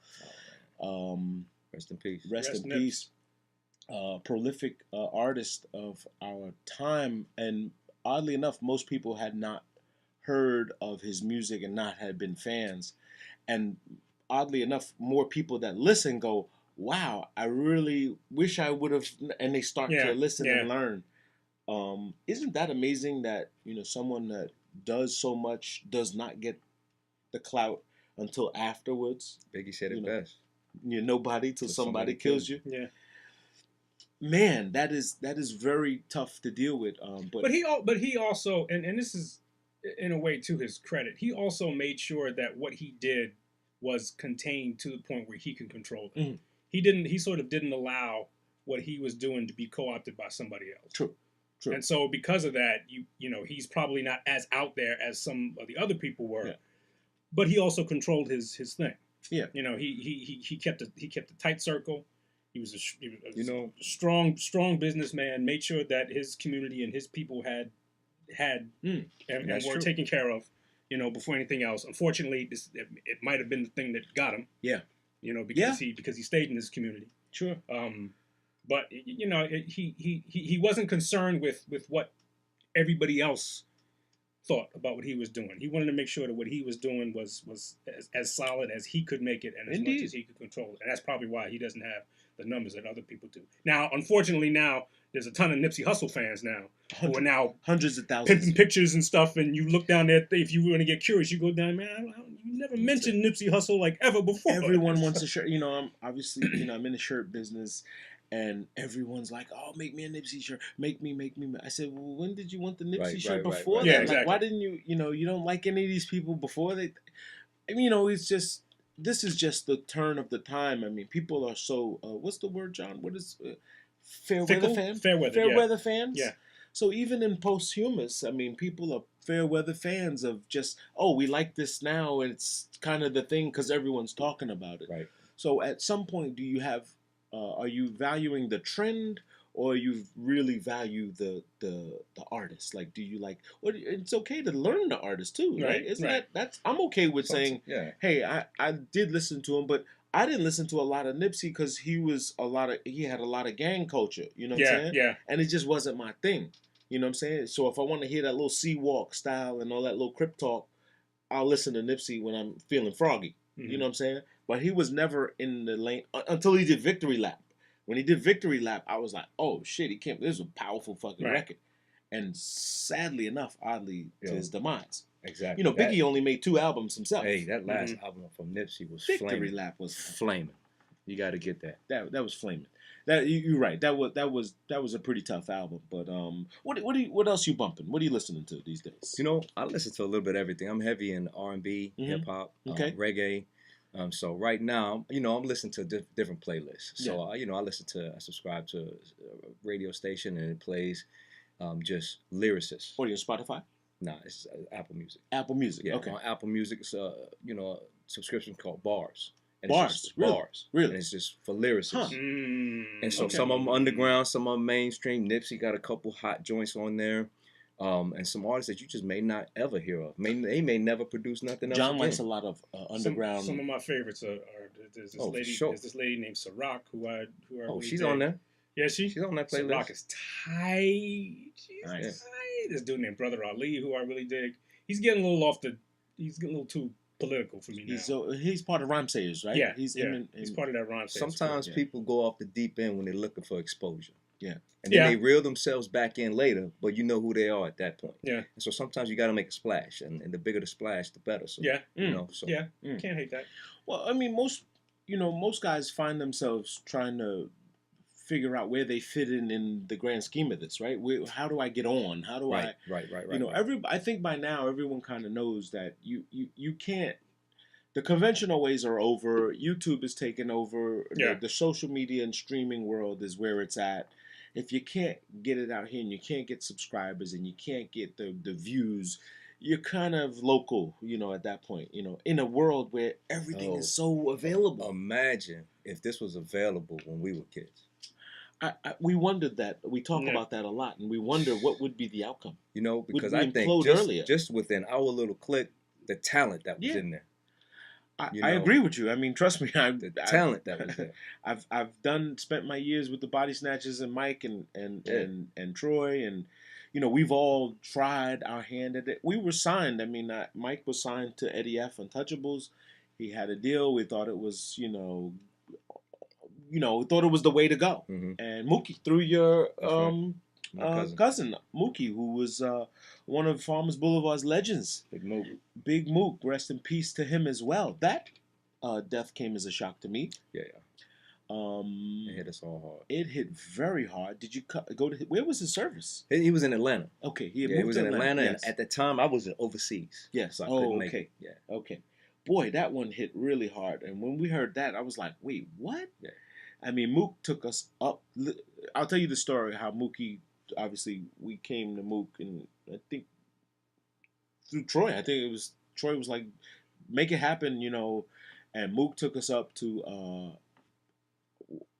Rest in peace. Rest in peace. Prolific artist of our time, and oddly enough, most people had not heard of his music and not had been fans, and oddly enough, more people that listen go, "Wow, I really wish I would have," and they start to listen and learn. Isn't that amazing that someone that does so much does not get the clout until afterwards? Biggie said it best. You're nobody till somebody kills you. Yeah. Man, that is very tough to deal with. But he also, and this is in a way to his credit, he also made sure that what he did was contained to the point where he can control it. Mm-hmm. He sort of didn't allow what he was doing to be co-opted by somebody else. True. And so because of that, he's probably not as out there as some of the other people were. Yeah. But he also controlled his thing. Yeah. He kept a tight circle. He was a strong businessman. Made sure that his community and his people had and were taken care of. Before anything else. Unfortunately, it might have been the thing that got him. Yeah. Because he stayed in his community. Sure. But he wasn't concerned with what everybody else thought about what he was doing. He wanted to make sure that what he was doing was as solid as he could make it and as much as he could control it. And that's probably why he doesn't have the numbers that other people do. Now, unfortunately, there's a ton of Nipsey Hussle fans now who are now hundreds of thousands pimping pictures and stuff. And you look down there, if you want to get curious, you go down, man, you never mentioned Nipsey Hussle like ever before. Everyone wants a shirt. I'm obviously, I'm in the shirt business. And everyone's like, "Oh, make me a Nipsey shirt. Make me." I said, "Well, when did you want the Nipsey shirt before that? Yeah, exactly. Like, why didn't you? You don't like any of these people before they? I mean, it's just this is just the turn of the time. I mean, people are so what's the word, John? What is fair Fickle? weather fan? Fair weather. Fair weather fans. Yeah. So even in posthumous, I mean, people are fair weather fans of just we like this now, and it's kind of the thing because everyone's talking about it. Right. So at some point, do you have? Are you valuing the trend, or you really value the artist? Like, do you like? Well, it's okay to learn the artist too, right? Isn't that's? I'm okay with saying, hey, I did listen to him, but I didn't listen to a lot of Nipsey because he had a lot of gang culture. You know what I'm saying? Yeah. And it just wasn't my thing. You know what I'm saying? So if I want to hear that little sea walk style and all that little crip talk, I'll listen to Nipsey when I'm feeling froggy. Mm-hmm. You know what I'm saying? But he was never in the lane until he did Victory Lap. When he did Victory Lap, I was like, oh shit, he came. This is a powerful fucking record. And sadly enough, oddly, to his demise. Exactly. Biggie only made 2 albums himself. Hey, that last album from Nipsey was Victory Lap was flaming. You got to get that. That was flaming. That you're right. That was a pretty tough album. But what else you bumping? What are you listening to these days? I listen to a little bit of everything. I'm heavy in R&B, hip hop, reggae. So right now, I'm listening to different playlists. So I subscribe to a radio station and it plays just lyricists. What are you on Spotify? Nah, it's Apple Music. Apple Music. Yeah, okay. On Apple Music, it's a subscription called Bars. And Bars, Bars, really, and it's just for lyricists. Huh. And so some of them underground, some of them mainstream. Nipsey got a couple hot joints on there, and some artists that you just may not ever hear of. They may never produce nothing else. John likes a lot of underground. Some of my favorites are there's this lady named Ciroc who I really she's dig. On there. Yeah, she's on that playlist. Ciroc is tight. She's tight. This dude named Brother Ali who I really dig. He's getting a little too political for me now. He's part of Rhyme Sayers, right? Yeah, he's part of that Rhyme Sayers. Sometimes people go off the deep end when they're looking for exposure. Yeah. And then they reel themselves back in later, but you know who they are at that point. Yeah. And so sometimes you got to make a splash, and the bigger the splash, the better. So, can't hate that. Well, I mean, most guys find themselves trying to figure out where they fit in the grand scheme of this, right? How do I get on? How do I? Right. I think by now everyone kind of knows that you can't. The conventional ways are over. YouTube is taking over. Yeah. The social media and streaming world is where it's at. If you can't get it out here and you can't get subscribers and you can't get the views, you're kind of local, at that point, in a world where everything is so available. Imagine if this was available when we were kids. We wondered that. We talk about that a lot, and we wonder what would be the outcome. Because I think just within our little clique, the talent that was in there. I agree with you. I mean, trust me. The talent that was there. I've spent my years with the Body Snatchers and Mike and Troy, and we've all tried our hand at it. We were signed. I mean, Mike was signed to Eddie F. Untouchables. He had a deal. We thought it was thought it was the way to go. Mm-hmm. And Mookie, through your cousin Mookie, who was one of Farmers Boulevard's legends. Big Mook, rest in peace to him as well. That death came as a shock to me. Yeah. It hit us all hard. It hit very hard. Did you go to? Where was his service? He was in Atlanta. Okay, he was in Atlanta, yes. And at the time I was overseas. Yes. So I couldn't make it. Yeah. Okay. Boy, that one hit really hard. And when we heard that, I was like, wait, what? Yeah. I mean, Mook took us up. I'll tell you the story how Mookie. Obviously, we came to Mook, and I think through Troy. I think it was Troy was like, make it happen, and Mook took us up to.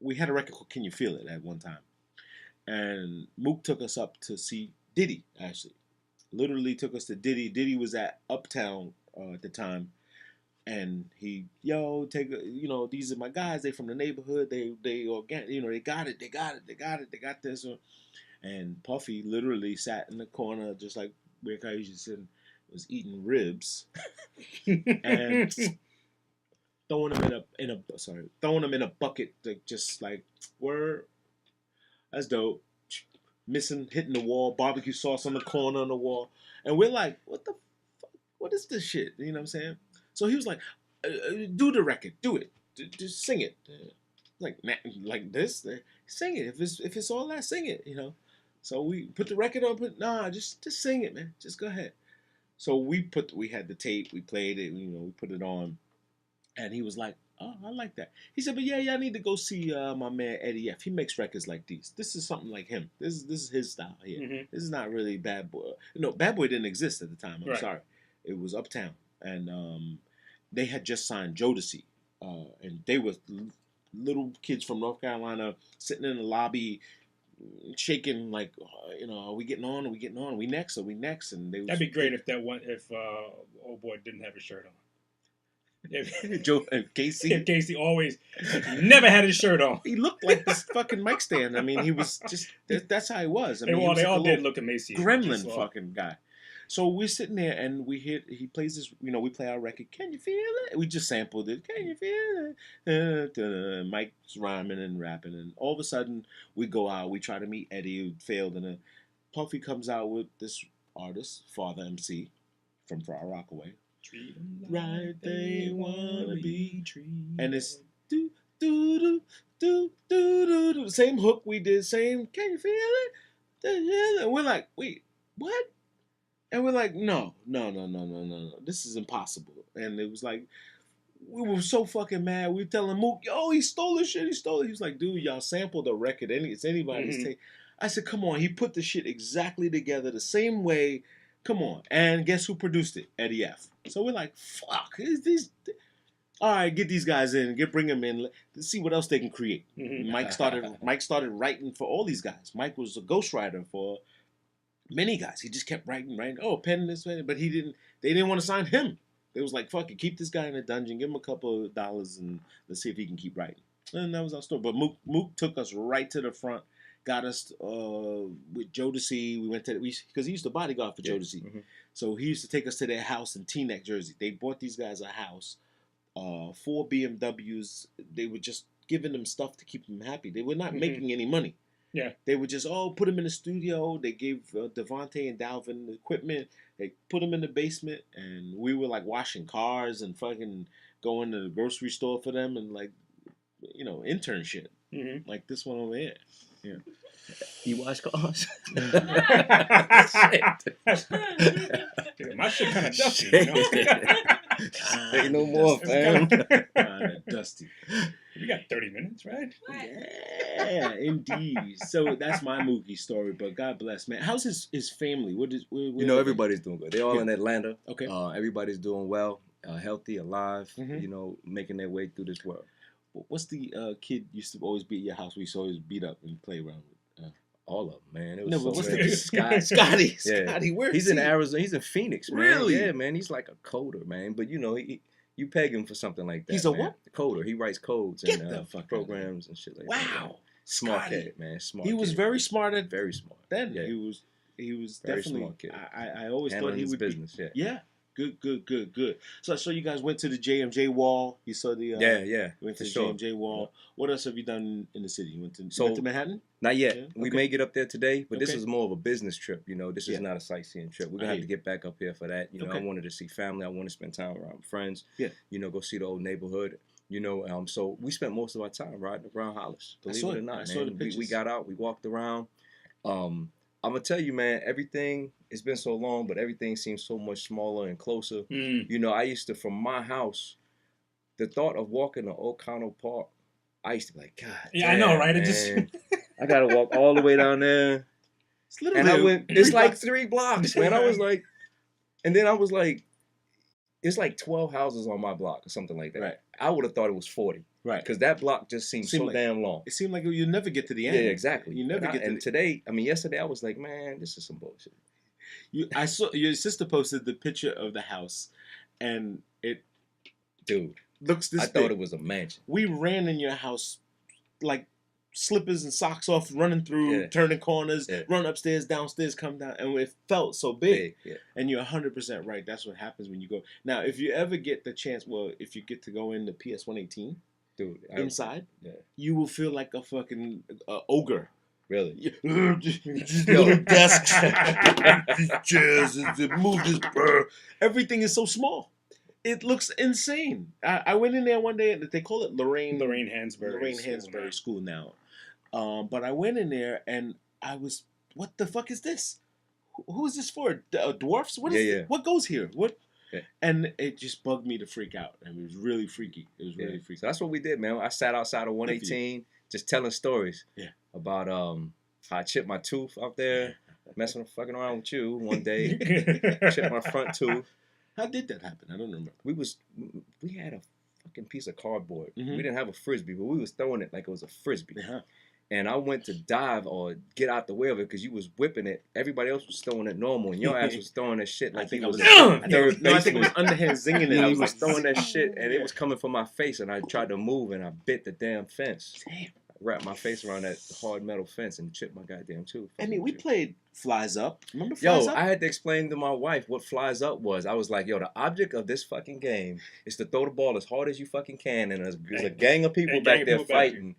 We had a record called "Can You Feel It" at one time, and Mook took us up to see Diddy. Actually, literally took us to Diddy. Diddy was at Uptown at the time, and he these are my guys. They from the neighborhood. They organic. They got it. They got this. And Puffy literally sat in the corner just like where I usually sit, was eating ribs and throwing them in a bucket, like, just like, word, that's dope. Hitting the wall, barbecue sauce on the corner on the wall, and we're like, what the fuck? What is this shit? You know what I'm saying? So he was like, do the record, do it, just sing it, like this, sing it. If it's all that, sing it. So we put the record on, just sing it, man. Just go ahead. So we had the tape, we played it, we put it on, and he was like, oh, I like that. He said, but yeah, y'all need to go see my man Eddie F. He makes records like these. This is something like him. This is his style here. Mm-hmm. This is not really Bad Boy. No, Bad Boy didn't exist at the time. I'm sorry. It was Uptown, and they had just signed Jodeci, and they were little kids from North Carolina sitting in the lobby, shaking like, are we getting on? Are we getting on? Are we next? And that'd be great if old boy didn't have his shirt on. Casey always never had his shirt on. He looked like this fucking mic stand. I mean, he was just, that's how he was. I mean, they all did look emaciated. Gremlin fucking guy. So we're sitting there and he plays this, we play our record, Can You Feel It? We just sampled it, Can You Feel It? Mike's rhyming and rapping, and all of a sudden we go out, we try to meet Eddie, who failed, and Puffy comes out with this artist, Father MC, from Far Rockaway. Right, they wanna be treated. And it's do do do do do do, same hook we did, same. Can you feel it? And we're like, wait, what? And we're like, no. This is impossible. And it was like, we were so fucking mad. We were telling Mook, yo, he stole the shit. He stole it. He was like, dude, y'all sampled the record. It's anybody's take. I said, come on. He put the shit exactly together the same way. Come on. And guess who produced it? Eddie F. So we're like, fuck. All right, get these guys in. Bring them in. Let's see what else they can create. Mm-hmm. Mike started writing for all these guys. Mike was a ghostwriter for many guys. He just kept writing. Oh, pen this way. But they didn't want to sign him. They was like, fuck it. Keep this guy in a dungeon. Give him a couple of dollars and let's see if he can keep writing. And that was our story. But Mook took us right to the front. Got us with Jodeci. We went because he used to bodyguard for Jodeci. Mm-hmm. So he used to take us to their house in Teaneck, Jersey. They bought these guys a house, 4 BMWs. They were just giving them stuff to keep them happy. They were not making any money. Yeah. They would just, put them in the studio. They gave Devontae and Dalvin the equipment. They put them in the basement. And we were like washing cars and fucking going to the grocery store for them and like, intern shit. Mm-hmm. Like this one over here. Yeah. You wash cars? My shit kind of dusty. Ain't no more, fam. Dusty. We got 30 minutes, right? Yeah, indeed. So that's my Mookie story, but God bless, man. How's his family? Everybody's doing good. They're all in Atlanta. Okay. Everybody's doing well, healthy, alive, making their way through this world. What's the kid used to always be at your house? We used to always beat up and play around with. All of them, man. It was no, but what's Scotty. Yeah. Scotty, where he's in Arizona. He's in Phoenix, man. Really? Yeah, man. He's like a coder, man. But you peg him for something like that. He's a man. What? Coder. He writes codes and programs and shit like that. Wow. Smart kid, man. Smart. He was kid, very smart very smart. Then. Yeah. He was very definitely smart kid. I always handling thought he his would business. Be, yeah. Good. So I saw you guys went to the JMJ Wall. You saw the yeah. You went to the JMJ Wall. Yeah. What else have you done in the city? You went to Manhattan? Not yet. Yeah. We may get up there today, but this is more of a business trip. This is not a sightseeing trip. We're gonna have to get back up here for that. I wanted to see family. I want to spend time around friends. Yeah. Go see the old neighborhood. So we spent most of our time riding around Hollis. Believe it or not, man. Saw the pictures. We got out. We walked around. I'm gonna tell you, man, everything, it's been so long, but everything seems so much smaller and closer. I used to, from my house, the thought of walking to O'Connell Park, I used to be like, God, yeah, I know, right? Man, I gotta walk all the way down there. It's like 3 blocks, man. I was like, and then I was like, it's like 12 houses on my block or something like that. Right. I would have thought it was 40. Right. Because that block just seemed so damn long. It seemed like you'd never get to the end. Yeah, exactly. You never get to yesterday I was like, man, this is some bullshit. I saw your sister posted the picture of the house, and it looks this I big. thought it was a mansion. We ran in your house like slippers and socks off, running through, turning corners, Yeah. run upstairs, downstairs, come down, and it felt so big. Yeah. And you're 100% right. That's what happens when you go. Now, if you ever get the chance, if you get to go in the PS 118, dude, inside, yeah. you will feel like a fucking ogre. Really? These little desks, these chairs, move this. Everything is so small. It looks insane. I went in there one day, and they call it Lorraine Hansberry School now. But I went in there, and I was, what the fuck is this? Who is this for? Dwarfs? What is it? What goes here? What? Yeah. And it just bugged me to freak out. And it was really freaky. It was really freaky. So that's what we did, man. I sat outside of 118 just telling stories about how I chipped my tooth out there, fucking around with you one day, chipped my front tooth. How did that happen? I don't remember. We had a fucking piece of cardboard. We didn't have a frisbee, but we was throwing it like it was a frisbee. And I went to dive or get out the way of it because you was whipping it. Everybody else was throwing it normal, and your ass was throwing that shit like he was third baseman. I think it was underhand zinging it. I was throwing that shit, and it was coming for my face, and I tried to move, and I bit the damn fence. Damn. I wrapped my face around that hard metal fence and chipped my goddamn tooth. I mean, we played Flies Up. Remember Flies Up? I had to explain to my wife what Flies Up was. I was like, the object of this fucking game is to throw the ball as hard as you fucking can, and there's a gang of people back there fighting.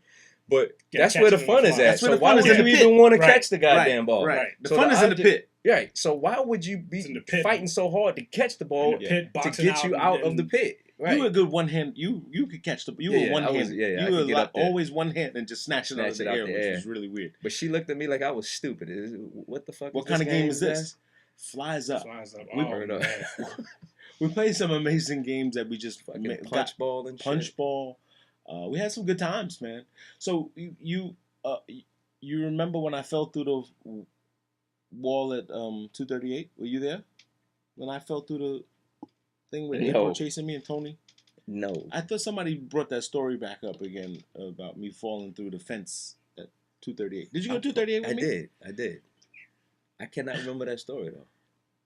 But that's where the fun is at. So why would you even want to catch the goddamn ball? Right. The fun is in the pit. Right. So why would you be fighting so hard to catch the ball to get you out of the pit? Right. You were a good one hand. You could catch the. You were one hand. You were always one hand and just snatch it out of the air, which was really weird. But she looked at me like I was stupid. What the fuck? What kind of game is this? Flies Up. We played some amazing games that we just punch ball and punch ball. We had some good times, man. So you remember when I fell through the wall at 238? Were you there? When I fell through the thing with April chasing me and Tony? No. I thought somebody brought that story back up again about me falling through the fence at 238. Did you go to 238 with me? I did. I cannot remember that story though.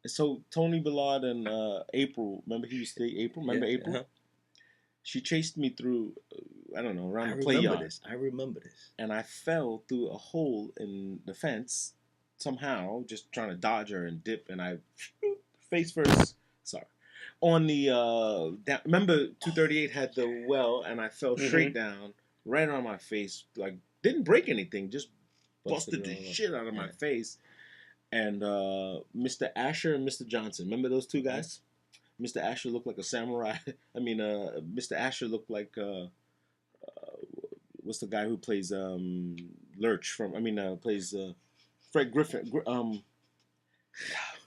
So Tony Ballard and April, remember he used to say April? Remember April? Uh-huh. She chased me through, around the play yard. I remember this. And I fell through a hole in the fence somehow, just trying to dodge her and dip, and I face first. Sorry. On the remember 238 had the well, and I fell straight down, right on my face. Like didn't break anything, just busted the shit out of my face. And Mr. Asher and Mr. Johnson, remember those two guys? Mr. Asher looked like a samurai. I mean, Mr. Asher looked like what's the guy who plays Lurch from? Plays Fred Griffin.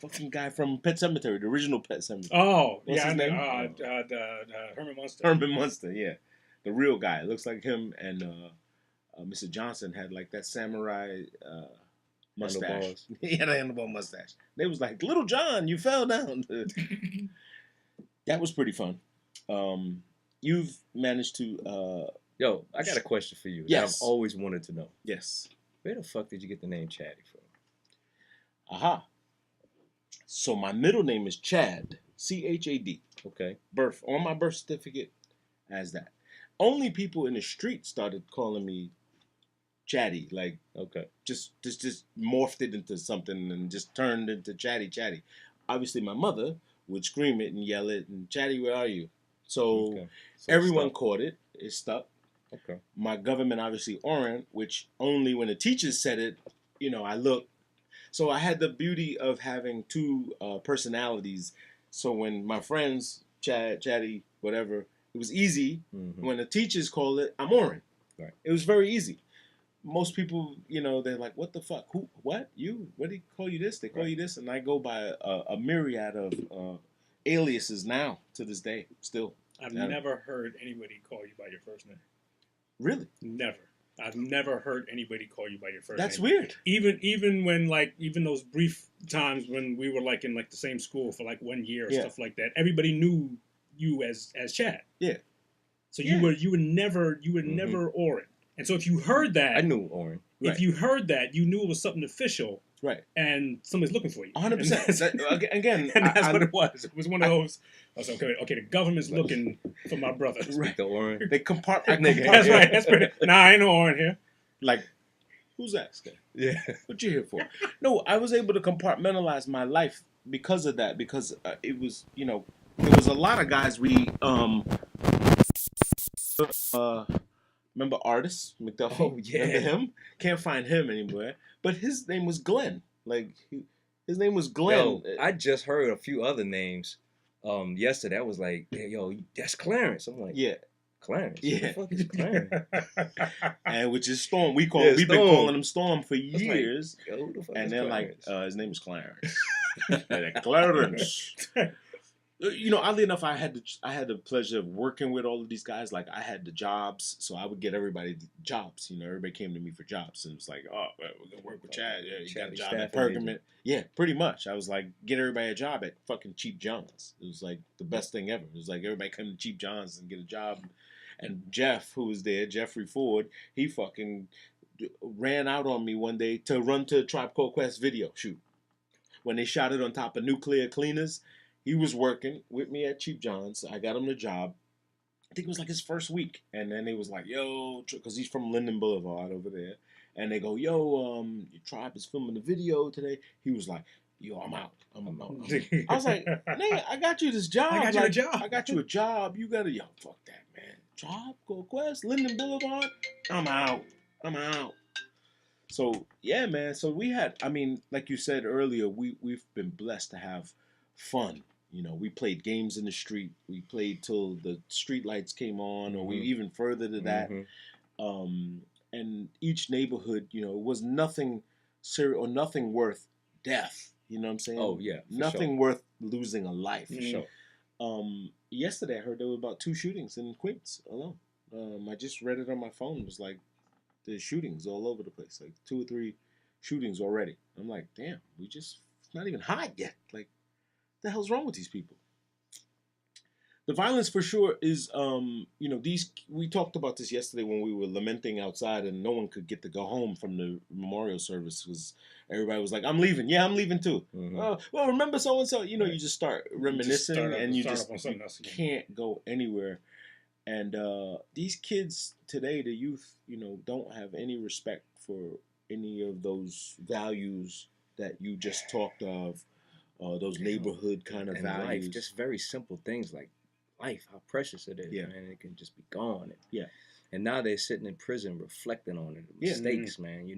Fucking guy from Pet Sematary, the original Pet Sematary. Oh, what's his name? Herman Munster. Herman Munster, yeah, the real guy. It looks like him. And Mr. Johnson had like that samurai mustache. He had a handlebar mustache. They was like, "Little John, you fell down." That was pretty fun. You've managed to. Yo, I got a question for you. Yes. That I've always wanted to know. Yes. Where the fuck did you get the name Chatty from? Aha. So my middle name is Chad. Chad. Okay. On my birth certificate as that. Only people in the street started calling me Chatty. Like, okay. Just morphed it into something and just turned into Chatty. Obviously, my mother would scream it and yell it and Chatty, where are you? So everyone caught it. It stuck. Okay. My government, obviously, Oren, which only when the teachers said it, I looked. So I had the beauty of having two personalities. So when my friends, Chatty, whatever, it was easy. Mm-hmm. When the teachers called it, I'm Oren. Right. It was very easy. Most people, they're like, what the fuck? Who? What? You? What do you call you this? They call you this? And I go by a myriad of aliases now, to this day, still. I've never heard anybody call you by your first name. Really? Never. I've never heard anybody call you by your first That's name. That's weird. Even when even those brief times when we were in the same school for 1 year or stuff like that, everybody knew you as Chad. Yeah. So you were never Oren. And so if you heard that, I knew Oren. If you heard that, you knew it was something official. Right. And somebody's looking for you. 100%. Again, and that's what it was. It was one of those. I was like, okay, the government's looking for my brother. Right. The Oren. They That's right. That's pretty. Nah, I ain't no Oren here. Like, who's that guy? Yeah. What you here for? No, I was able to compartmentalize my life because of that. Because it was, there was a lot of guys remember Artist McDuffie? Oh, yeah. Remember him? Can't find him anywhere. But his name was Glenn. Like, his name was Glenn. Yo, I just heard a few other names yesterday. I was like, hey, yo, that's Clarence. I'm like, yeah. Clarence? Yeah. Who the fuck is Clarence? And which is Storm. We've Storm. been calling him Storm for years. Like, yo, who the fuck And is they're Clarence? like, his name is Clarence. Clarence. Oddly enough, I had the pleasure of working with all of these guys. Like, I had the jobs, so I would get everybody jobs. Everybody came to me for jobs, and it was like, oh, we're gonna work with Chad. Yeah, you got a job at Pergament. Yeah, pretty much. I was like, get everybody a job at fucking Cheap John's. It was like the best thing ever. It was like everybody come to Cheap John's and get a job. And Jeff, who was there, Jeffrey Ford, he fucking ran out on me one day to run to a Tribe Called Quest video shoot. When they shot it on top of nuclear cleaners, he was working with me at Cheap John's. I got him the job. I think it was like his first week. And then they was like, yo, because he's from Linden Boulevard over there. And they go, yo, your Tribe is filming the video today. He was like, yo, I'm out. I'm out. I was like, nigga, I got you this job. I got you a job. I got you a job. You got to, yo, fuck that, man. Tribe Called Quest, Linden Boulevard. I'm out. So, yeah, man. So we had, like you said earlier, we've been blessed to have fun. We played games in the street. We played till the street lights came on, or we even further to that. And each neighborhood, it was nothing serious or nothing worth death. You know what I'm saying? Oh, yeah. Nothing worth losing a life. For sure. Yesterday, I heard there were about 2 shootings in Queens alone. I just read it on my phone. It was like there's shootings all over the place, like 2 or 3 shootings already. I'm like, damn, it's not even hot yet. Like, what the hell's wrong with these people? The violence for sure is, we talked about this yesterday when we were lamenting outside and no one could get to go home from the memorial service because everybody was like, I'm leaving. Yeah, I'm leaving too. Well, remember so-and-so? You just start reminiscing and you just can't go anywhere. And these kids today, the youth, don't have any respect for any of those values that you just talked of, those neighborhood kind of values. Life, just very simple things like life, how precious it is, man. It can just be gone. And now they're sitting in prison reflecting on it, mistakes, man.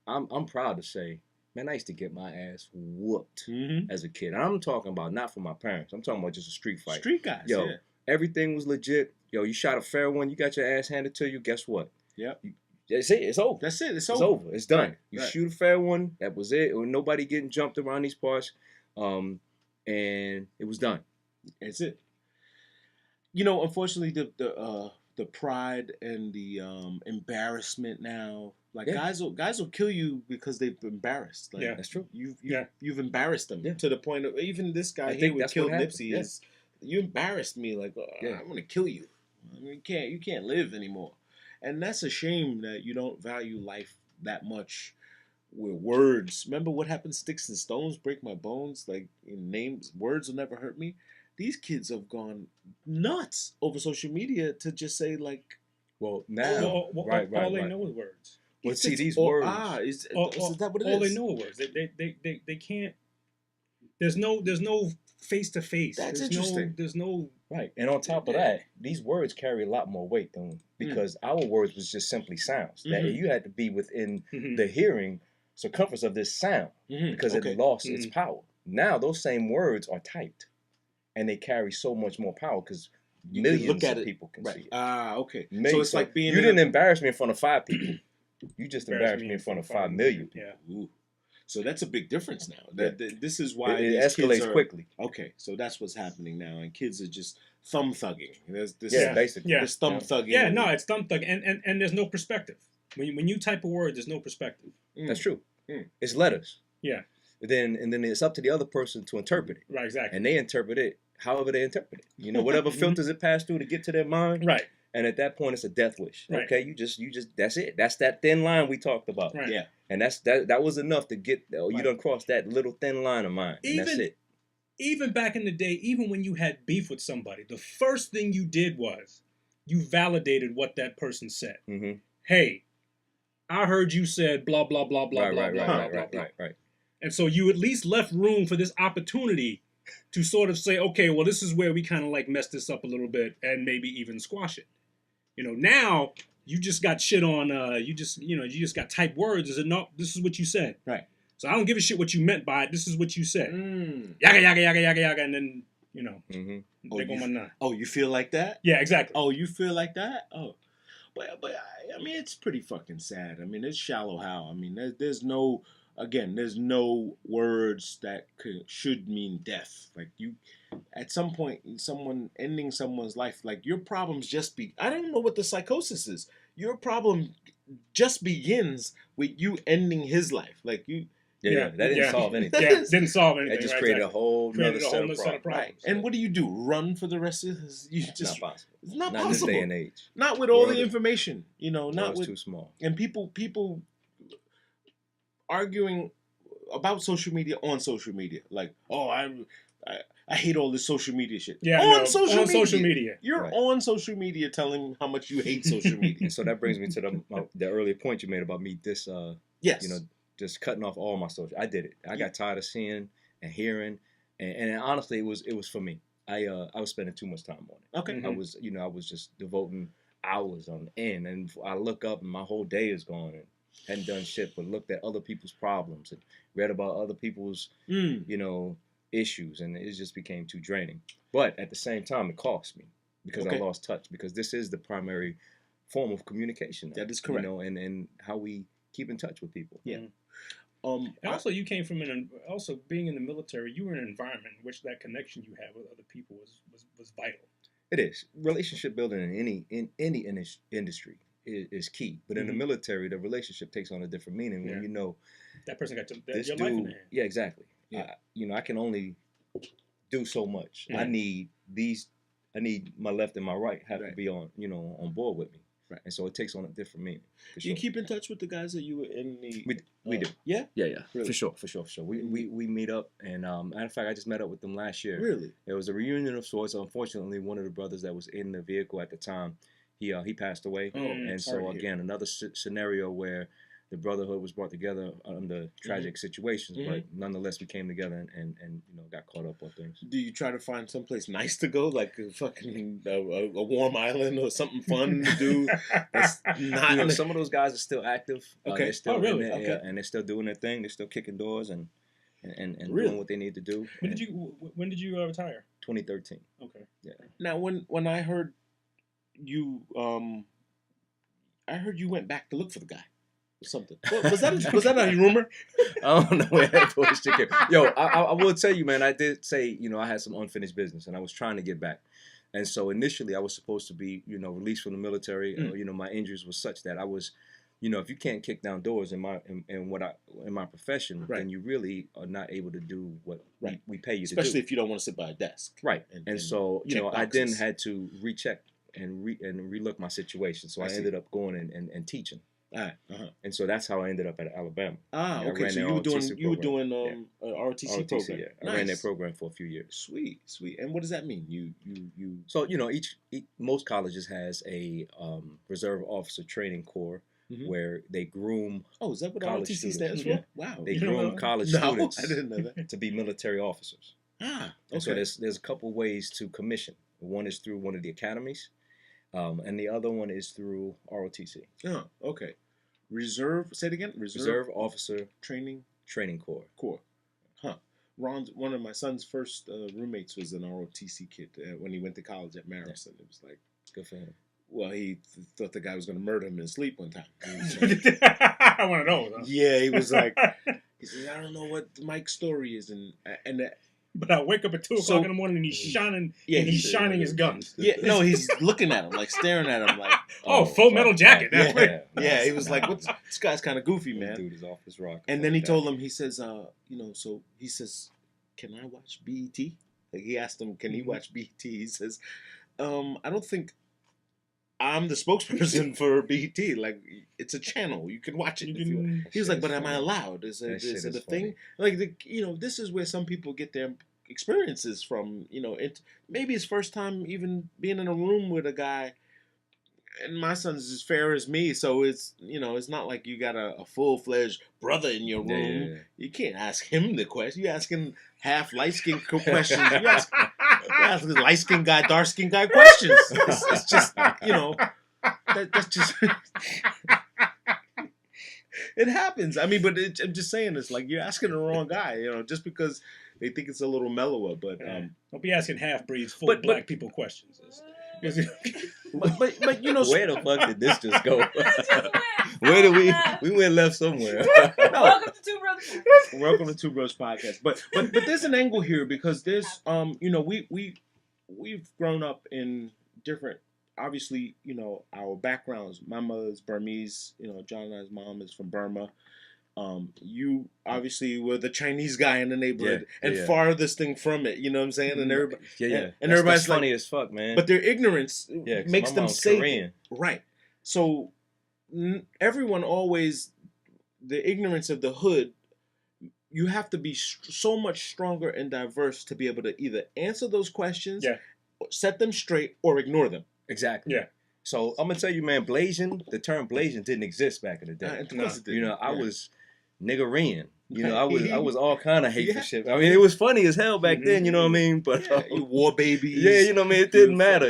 I'm proud to say, man, I used to get my ass whooped as a kid. And I'm talking about not from my parents. I'm talking about just a street fight. Street guys, Yo, everything was legit. Yo, you shot a fair one, you got your ass handed to you, guess what? Yep. That's it. It's over. That's it. It's over. over. It's done. Right. You shoot a fair one, that was it. Or nobody getting jumped around these parts. And it was done. That's it. Unfortunately, the pride and the embarrassment now, like guys will kill you because they've embarrassed. Like, that's true. You've embarrassed them to the point of even this guy here who killed Nipsey is you embarrassed me. Like I'm gonna kill you. You can't live anymore, and that's a shame that you don't value life that much. With words, remember what happened? Sticks and stones break my bones. Like in names, words will never hurt me. These kids have gone nuts over social media to just say like, well, now, all they know is words. Well, see, these words. Is that what it is? All they know are words. They can't. There's no face to face. That's interesting. There's no right. And on top of that, these words carry a lot more weight than because our words was just simply sounds. That you had to be within the hearing circumference of this sound because it lost its power. Now those same words are typed. And they carry so much more power because millions of people can see it. Okay. Millions. So it's like being you didn't embarrass me in front of 5 people. You just embarrassed me in front of 5 million people. Yeah. Ooh. So that's a big difference now. This is why it escalates quickly. Okay, so that's what's happening now, and kids are just thumb thugging. There's this, basically. Yeah. This thumb thugging. Yeah, no, it's thumb thugging, and there's no perspective. When you type a word, there's no perspective. That's true. It's letters. Yeah. And then it's up to the other person to interpret it. Right, exactly. And they interpret it however they interpret it. Whatever filters it pass through to get to their mind. Right. And at that point, it's a death wish. Right. Okay, you just that's it. That's that thin line we talked about. Right. Yeah. And that was enough to get you done crossed that little thin line of mine. And that's it. Even back in the day, even when you had beef with somebody, the first thing you did was you validated what that person said. Mm-hmm. Hey, I heard you said blah blah blah blah blah blah blah blah. Right. And so you at least left room for this opportunity to sort of say, okay, well, this is where we kind of like mess this up a little bit and maybe even squash it. Now you just got shit on. You just got type words. Is it no? This is what you said. Right. So I don't give a shit what you meant by it. This is what you said. Yaga yaga yaga yaga yaga, and then there go my nine. Oh, you feel like that? Yeah, exactly. Oh, you feel like that? Oh, but I mean, it's pretty fucking sad. I mean, it's shallow how. I mean, there's no words that should mean death. Like at some point, someone ending someone's life, like your problems I don't know what the psychosis is. Your problem just begins with you ending his life. Like you. Yeah, that didn't solve anything. Didn't solve anything. It just created a whole nother set of problems. Right. And what do? Run for the rest of this? It's not possible. It's not possible. In this day and age. Not with all the information. Not with too small. And people arguing about social media on social media. Like, oh, I hate all this social media shit. Yeah, on social media. You're right. on social media telling how much you hate social media. And so that brings me to the earlier point you made about me yes. Just cutting off all my social. I did it. I got tired of seeing and hearing, and honestly, it was for me. I was spending too much time on it. Okay. I was just devoting hours on end, and I look up and my whole day is gone and hadn't done shit but looked at other people's problems and read about other people's issues, and it just became too draining. But at the same time, it cost me because I lost touch, because this is the primary form of communication. That is correct. And how we keep in touch with people. Yeah. And also, you came from also being in the military. You were in an environment in which that connection you had with other people was vital. It is. Relationship building in any industry is key, but in the military, the relationship takes on a different meaning when you know that person got this your dude. life in hand. Yeah, exactly. Yeah. I can only do so much. Yeah. I need my left and my right have to be on board with me. Right. And so it takes on a different meaning. Do you keep in touch with the guys that you were in the? We do. Yeah. Yeah. Really? For sure. We meet up, and matter of fact, I just met up with them last year. Really? It was a reunion of sorts. Unfortunately, one of the brothers that was in the vehicle at the time, he passed away. Oh, and so again, another scenario where the brotherhood was brought together under tragic situations, but nonetheless we came together and got caught up on things. Do you try to find someplace nice to go, like a fucking a warm island or something fun to do? That's not. Some of those guys are still active. Okay. They're still really? in there, Okay. yeah, and they're still doing their thing. They're still kicking doors and Really? doing what they need to do. When did you retire? 2013. Okay. Yeah. Now, when I heard you, I heard you went back to look for the guy. Something. Was that a rumor? I don't know where that bullshit came. Yo, I will tell you, man, I did say, I had some unfinished business and I was trying to get back. And so initially I was supposed to be, released from the military. My injuries were such that I was, if you can't kick down doors in my profession, then you really are not able to do what we pay you to do. Especially if you don't want to sit by a desk. Right. And so, I then had to recheck and relook my situation. So I ended up going and teaching. And so that's how I ended up at Alabama. Okay. So you were doing ROTC program. Yeah. I ran that program for a few years. Sweet. And what does that mean? You. So most colleges has a reserve officer training corps where they groom. Oh, is that what college ROTC students. stands for? Yeah. Wow. They groom college students. I didn't know that. To be military officers. Okay. And so there's a couple ways to commission. One is through one of the academies, and the other one is through ROTC. Oh, okay. Reserve. Say it again. Reserve Officer Training Corps. Huh. Ron, one of my son's first roommates was an ROTC kid when he went to college at Marist. It was like, good for him. Well, he thought the guy was going to murder him in sleep one time. I want to know. Huh? Yeah, he was like, he said, I don't know what Mike's story is, and but I wake up at 2 o'clock in the morning and he's shining. Yeah, and he's shining his guns. Yeah, no, he's looking at him, like staring at him, like Full Metal Jacket. Yeah, he was like, this guy's kind of goofy, man. Dude is off his rock. And then he told him, he says, so he says, can I watch BET? Like he asked him, can he watch BET? He says, I don't think I'm the spokesperson for BET. Like it's a channel, you can watch it. He was like, but am I allowed? Is it a thing? Like this is where some people get their experiences from. Maybe his first time even being in a room with a guy. and my son's as fair as me, so it's it's not like you got a full-fledged brother in your room. Yeah. You can't ask him the question. You asking half light-skinned questions. You asking light-skinned guy, dark-skinned guy questions. It's just that's just it happens. I mean, but I'm just saying, it's like you're asking the wrong guy. Just because they think it's a little mellower, but don't be asking half breeds full black people questions. But where the fuck did this just go? Where did we went left somewhere? Welcome to Two Brothers. Welcome to Two Bros Podcast. But there's an angle here because there's we've grown up in different, obviously, our backgrounds. My mother's Burmese. John and I's mom is from Burma. You obviously were the Chinese guy in the neighborhood and farthest thing from it. You know what I'm saying? And everybody, and everybody's funny as fuck, man. But their ignorance makes them say Korean. Right. So everyone always, the ignorance of the hood. You have to be so much stronger and diverse to be able to either answer those questions, set them straight, or ignore them. Exactly. Yeah. So I'm gonna tell you, man, Blasian. The term Blasian didn't exist back in the day. Of course it didn't. I was niggerian. I was all kind of hateful shit. I mean, it was funny as hell back then. You know what I mean? But war babies. Yeah, you know what I mean. It didn't matter.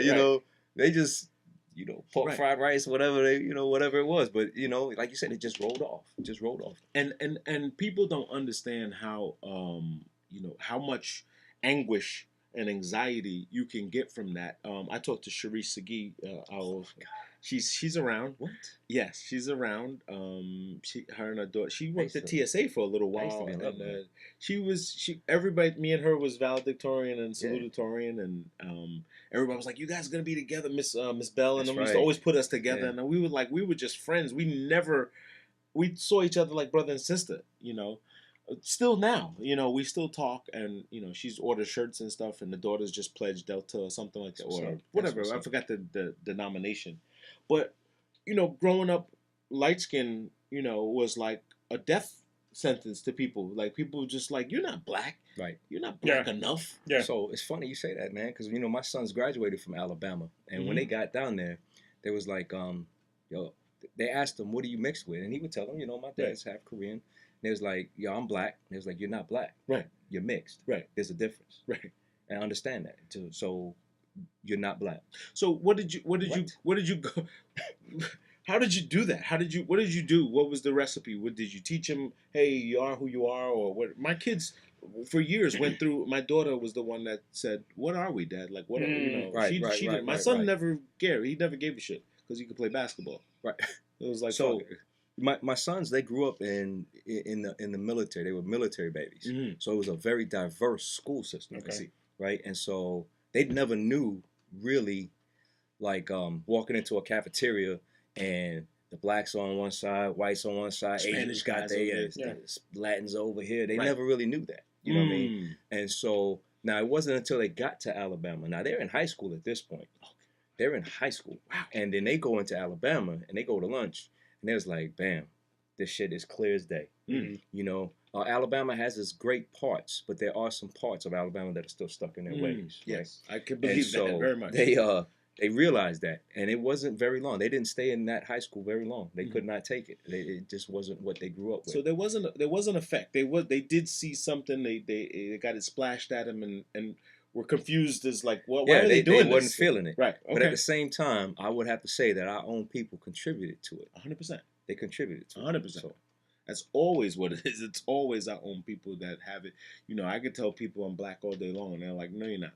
They just pork fried rice, whatever whatever it was. But like you said, it just rolled off. It just rolled off. And people don't understand how how much anguish and anxiety you can get from that. I talked to Sharice Sagi. She's around. What? Yes, she's around. Her and her daughter. She worked at TSA for a little while. Everybody, me and her was valedictorian and salutatorian, and everybody was like, "You guys are gonna be together, Miss Bell," and we used to always put us together. And we were just friends. We saw each other like brother and sister. Still now, we still talk, and she's ordered shirts and stuff, and the daughter's just pledged Delta or something like that, or whatever. I forgot the denomination, but growing up light skin, was like a death sentence to people. Like people were just like, "You're not black, right? You're not black enough." Yeah. So it's funny you say that, man, because my sons graduated from Alabama, and when they got down there, they was like, they asked him, "What are you mixed with?" And he would tell them, my dad's half Korean. They was like, "Yo, I'm black." And they was like, "You're not black. Right. You're mixed. Right. There's a difference. Right. And I understand that. So you're not black." So what did you go? How did you do that? What did you do? What was the recipe? What did you teach him? Hey, you are who you are, or what? My kids for years went through. My daughter was the one that said, "What are we, Dad? Like, what are She did. My son never cared. He never gave a shit because he could play basketball. Right. It was like so. My sons, they grew up in the military. They were military babies, so it was a very diverse school system. Okay. I see. Right, and so they never knew really, like walking into a cafeteria and the blacks on one side, whites on one side, Asians got their Latins over here. They never really knew that. You know what I mean? And so now it wasn't until they got to Alabama. Now they're in high school at this point. They're in high school, and then they go into Alabama and they go to lunch. And it was like, bam, this shit is clear as day. Alabama has its great parts, but there are some parts of Alabama that are still stuck in their ways. Yes, right? I can believe that very much. They realized that, and it wasn't very long. They didn't stay in that high school very long. They could not take it. It just wasn't what they grew up with. So there was an effect. They did see something. They got it splashed at them and were confused as like, why are they doing this? They wasn't feeling it. Right. Okay. But at the same time, I would have to say that our own people contributed to it. 100%. They contributed to 100%. it. So, that's always what it is. It's always our own people that have it. I could tell people I'm black all day long, and they're like, "No, you're not.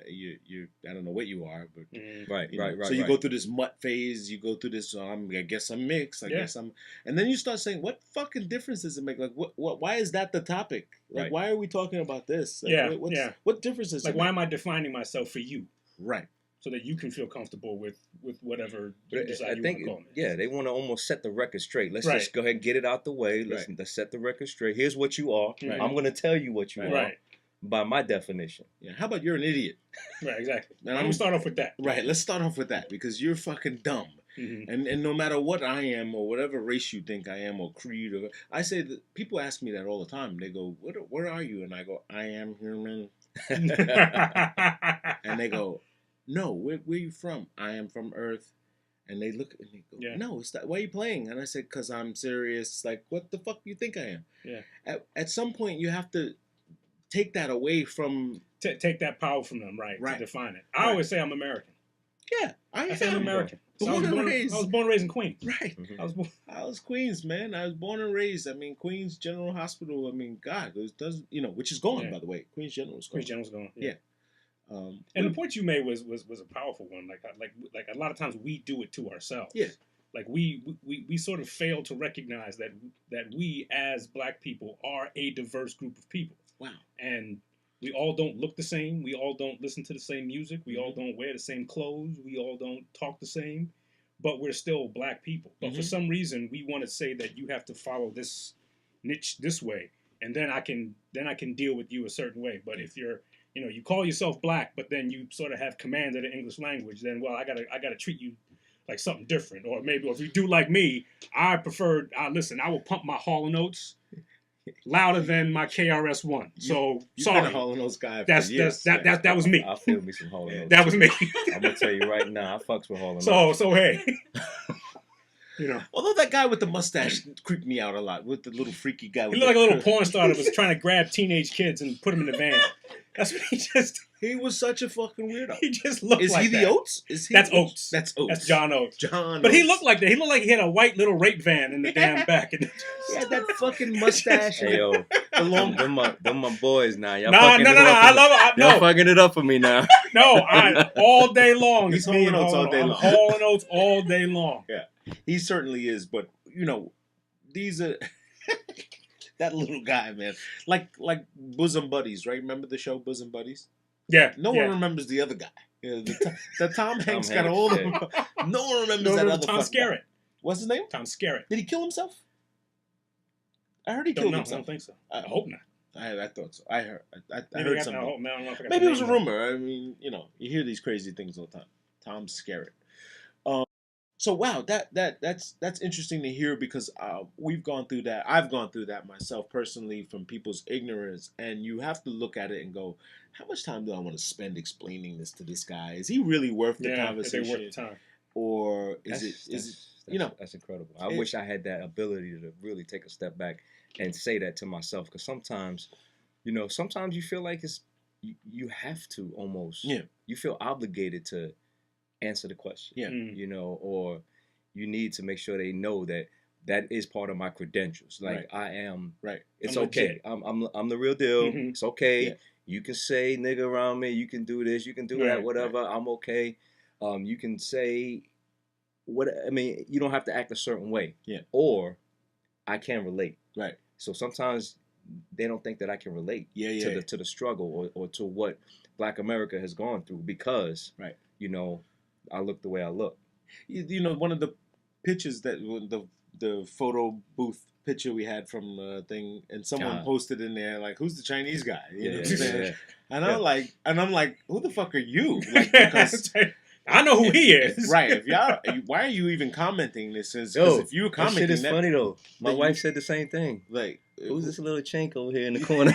You I don't know what you are, but right. So you go through this mutt phase. You go through this. I guess I'm mixed. I guess I'm. And then you start saying, "What fucking difference does it make? Like, what? Why is that the topic? Like, why are we talking about this? Like, What difference does it make? Why am I defining myself for you? Right. So that you can feel comfortable with whatever you decide you want to call it. Yeah, they want to almost set the record straight. Let's just go ahead and get it out the way. Let's set the record straight. Here's what you are. Right. I'm going to tell you what you are by my definition. Yeah. How about you're an idiot? Right, exactly. And I'm going to start off with that. Right, let's start off with that because you're fucking dumb. Mm-hmm. And no matter what I am or whatever race you think I am or creed, or I say that people ask me that all the time. They go, "What are you?" And I go, "I am human." And they go, "No, where you from?" "I am from Earth." And they look and they go, Yeah. no, it's that. Why are you playing? And I said, because I'm serious. Like, what the fuck do you think I am? Yeah. At some point, you have to take that away from... Take that power from them, right? To define it. I always say I'm American. Yeah, I say I'm American. So Born and I was born and raised in Queens. Right. Mm-hmm. I was Queens, man. I was born and raised. I mean, Queens General Hospital. I mean, God, it does, which is gone, by the way. Queens General's gone. Queens General's gone. Yeah. And the point you made was a powerful one. Like a lot of times we do it to ourselves. Yeah. Like we sort of fail to recognize that we as Black people are a diverse group of people. Wow. And we all don't look the same. We all don't listen to the same music. We all don't wear the same clothes. We all don't talk the same. But we're still Black people. But for some reason, we want to say that you have to follow this niche this way, and then I can deal with you a certain way. But if you're you call yourself Black, but then you sort of have command of the English language, then I gotta treat you like something different. Or maybe if you do like me, I will pump my Hall & Oates louder than my KRS-One. So sorry, been a Hall & Oates guy. That was me. I feel me some Hall & Oates. That was me. I'm gonna tell you right now, I fucks with Hall & Oates. So hey. Although that guy with the mustache creeped me out a lot, with the little freaky guy. He looked like a little porn star that was trying to grab teenage kids and put them in the van. That's what he just... He was such a fucking weirdo. He just looked like that. Is he the Oates? That's Oates. That's Oates. That's John Oates. But he looked like that. He looked like he had a white little rape van in the damn back. And he had that fucking mustache. Hey, yo. Them my boys now. Y'all no. I love it. Y'all fucking it up for me now. No, all day long. He's Hall & Oates all day long. Hall & Oates all day long. Yeah. He certainly is. But, these are... that little guy, man. Like Bosom Buddies, right? Remember the show Bosom Buddies? Yeah. No one remembers the other guy. The Tom Hanks got all of them. No one remembers that other Tom Skerritt. What's his name? Tom Skerritt. Did he kill himself? I heard he killed himself. I don't think so. I hope not. I thought so. I heard something. Maybe Maybe it was a rumor. I mean, you hear these crazy things all the time. Tom Skerritt. So wow, that's interesting to hear, because we've gone through that. I've gone through that myself personally, from people's ignorance, and you have to look at it and go, how much time do I want to spend explaining this to this guy? Is he really worth the conversation? Is it worth the time? Or is it that's incredible. I wish I had that ability to really take a step back and say that to myself, because sometimes you feel like you have to almost. Yeah. You feel obligated to answer the question. Yeah. Or you need to make sure they know that is part of my credentials. Like, I am. Right. It's okay. I'm the real deal. Mm-hmm. It's okay. Yeah. You can say nigga around me. You can do this. You can do that. Whatever. Right. I'm okay. You can say what. I mean, you don't have to act a certain way. Yeah. Or I can relate. Right. So sometimes they don't think that I can relate. To the struggle or to what Black America has gone through, because I look the way I look. One of the pictures that the photo booth picture we had from thing, and someone posted in there like, "Who's the Chinese guy?" You know what I'm saying? And I'm like, who the fuck are you? Like, because I know who he is. Right. If why are you even commenting this? Because if you commenting, that shit is funny though. My wife said the same thing. Like, who's this little chink over here in the corner?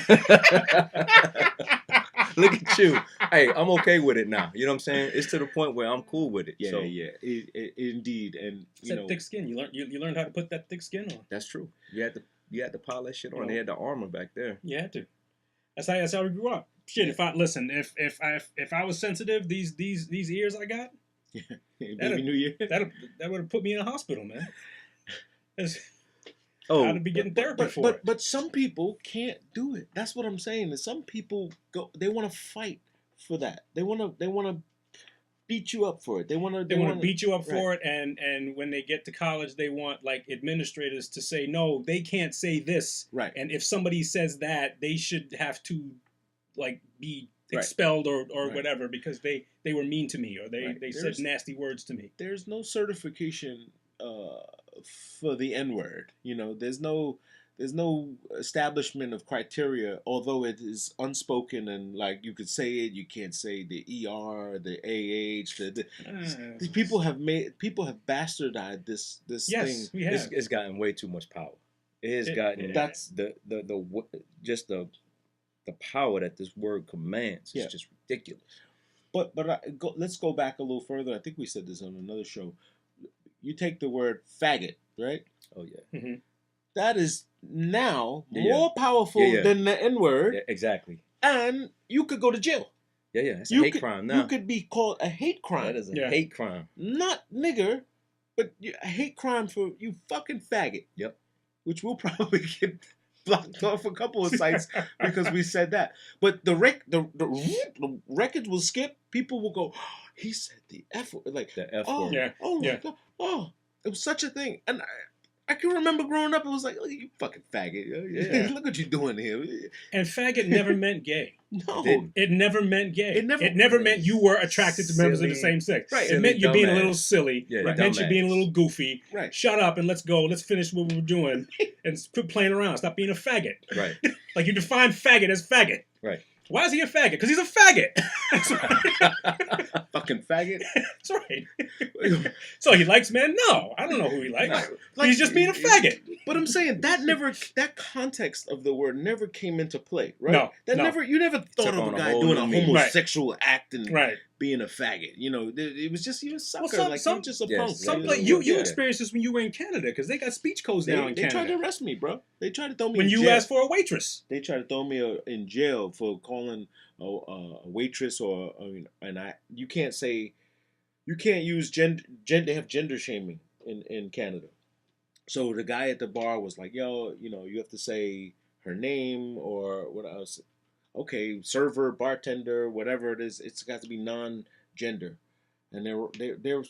Look at you. Hey, I'm okay with it now. You know what I'm saying? It's to the point where I'm cool with it. Yeah, indeed. And it's that thick skin. You learned how to put that thick skin on. That's true. You had to pile that shit on. They had the armor back there. You had to. That's how we grew up. Shit. If I was sensitive, these ears I got. Yeah. Baby New Year. That would have put me in a hospital, man. I'd be getting therapy for it. But some people can't do it. That's what I'm saying. Is some people they want to fight for that. They want to beat you up for it. They want to beat you up for it, and when they get to college, they want like administrators to say no, they can't say this. Right. And if somebody says that, they should have to like be expelled or whatever, because they were mean to me, or they said nasty words to me. There's no certification for the N-word. There's no establishment of criteria, although it is unspoken, and like you could say it, you can't say the ER, the AH. These people have bastardized this thing. We have. It's gotten way too much power. It has gotten that's the power that this word commands is just ridiculous. But let's go back a little further. I think we said this on another show. you take the word faggot, right? Oh yeah. Mm-hmm. That is now more powerful than the N-word. Yeah, exactly. And you could go to jail. Yeah, yeah. It's a hate crime now. You could be called a hate crime. That is a hate crime. Not nigger, but a hate crime for you fucking faggot. Yep. Which will probably get blocked off a couple of sites because we said that. But the records will skip. People will go, oh, he said the F word. Like, the F oh, word. Yeah. Oh, my God. Oh, it was such a thing. And I can remember growing up, it was like, look, you fucking faggot. Yeah. Look what you're doing here. And faggot never meant gay. No. It never meant gay. It never meant you were attracted to members of the same sex. Right. It meant you being a little silly. Yeah, it meant you being a little goofy. Right. Shut up and let's go. Let's finish what we were doing and quit playing around. Stop being a faggot. Right. Like you define faggot as faggot. Right. Why is he a faggot? Because he's a faggot. That's right. Fucking faggot. That's right. So he likes men? No. I don't know who he likes. No. Like, he's just being a faggot. But I'm saying that context of the word never came into play, right? No. You never thought of a guy doing a homosexual act and being a faggot. You know, it was just you a sucker, you're just a punk. You experienced this when you were in Canada because they got speech codes now in Canada. They tried to arrest me, bro. They tried to throw me when in you jail. asked for a waitress. They tried to throw me in jail for calling a waitress you can't say, you can't use gender. They have gender shaming in Canada. So the guy at the bar was like, yo, you have to say her name or what else. Okay, server, bartender, whatever it is, it's got to be non-gender. And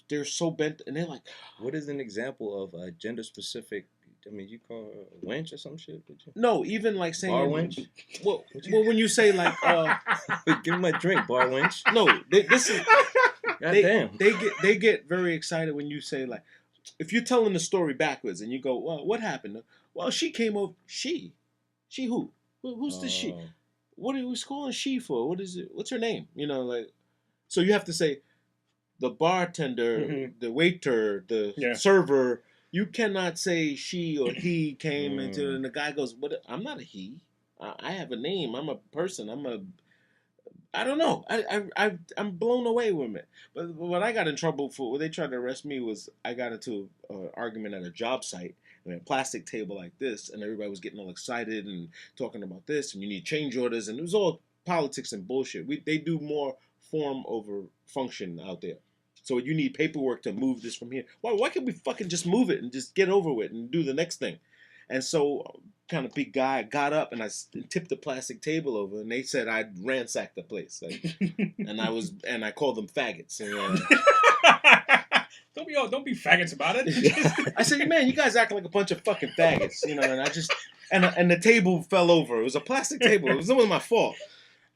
they're so bent, and they're like, what is an example of a gender specific? I mean, you call her a wench or some shit? No, even like saying bar wench. Well, when you say like, give me my drink, bar wench. No, this is. Goddamn. They get very excited when you say like, if you're telling the story backwards and you go, well, what happened? Well, she came over. She who? Who's this she? What are we calling she for? What is it? What's her name? So you have to say the bartender, the waiter, the server. You cannot say she or he came into, and the guy goes, "What? I'm not a he. I have a name. I'm a person. I don't know. I'm blown away with it." But what I got in trouble for, when they tried to arrest me, was I got into an argument at a job site. A plastic table like this, and everybody was getting all excited and talking about this, and you need change orders, and it was all politics and bullshit. They do more form over function out there. So you need paperwork to move this from here. Why can't we fucking just move it and just get over with and do the next thing? And so, kind of big guy got up and I tipped the plastic table over, and they said I'd ransacked the place, and I called them faggots. And, Don't be faggots about it. I said, man, you guys act like a bunch of fucking faggots, and I just and the table fell over. It was a plastic table. It wasn't my fault.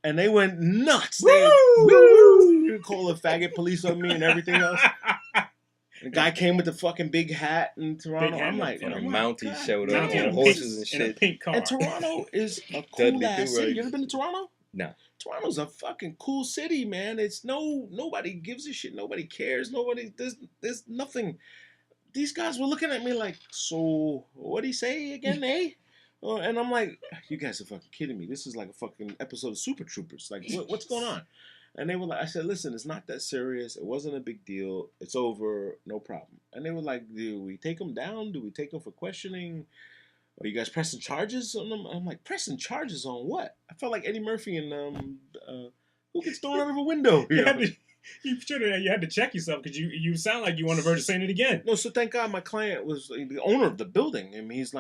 And they went nuts. You call the faggot police on me and everything else. The guy came with the fucking big hat in Toronto. I'm like, and a Mountie showed up on horses and shit. In a pink car. And Toronto is a cool ass city. You ever been to Toronto? No. Toronto's a fucking cool city, man. It's nobody gives a shit. Nobody cares. There's nothing. These guys were looking at me like, so what'd he say again, eh? And I'm like, you guys are fucking kidding me. This is like a fucking episode of Super Troopers. Like, what's going on? And they were like, I said, listen, it's not that serious. It wasn't a big deal. It's over. No problem. And they were like, do we take them down? Do we take them for questioning? Are you guys pressing charges on them? I'm like, pressing charges on what? I felt like Eddie Murphy in Who Gets Thrown Out of a Window? You had to check yourself because you sound like you on the verge of saying it again. No, so thank God my client was the owner of the building. I mean, he's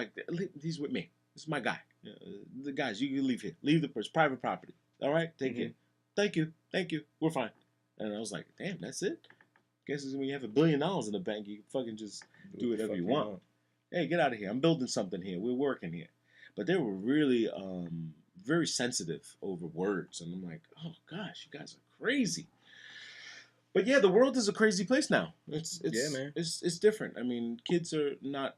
with me. This is my guy. The guys, you can leave here. Leave the private property. All right? Take it. Thank you. We're fine. And I was like, damn, that's it? Guess when you have $1 billion in the bank, you can fucking just do whatever you want. Hey, get out of here. I'm building something here. We're working here. But they were really very sensitive over words. And I'm like, oh, gosh, you guys are crazy. But yeah, the world is a crazy place now. It's man. It's different. I mean, kids are not.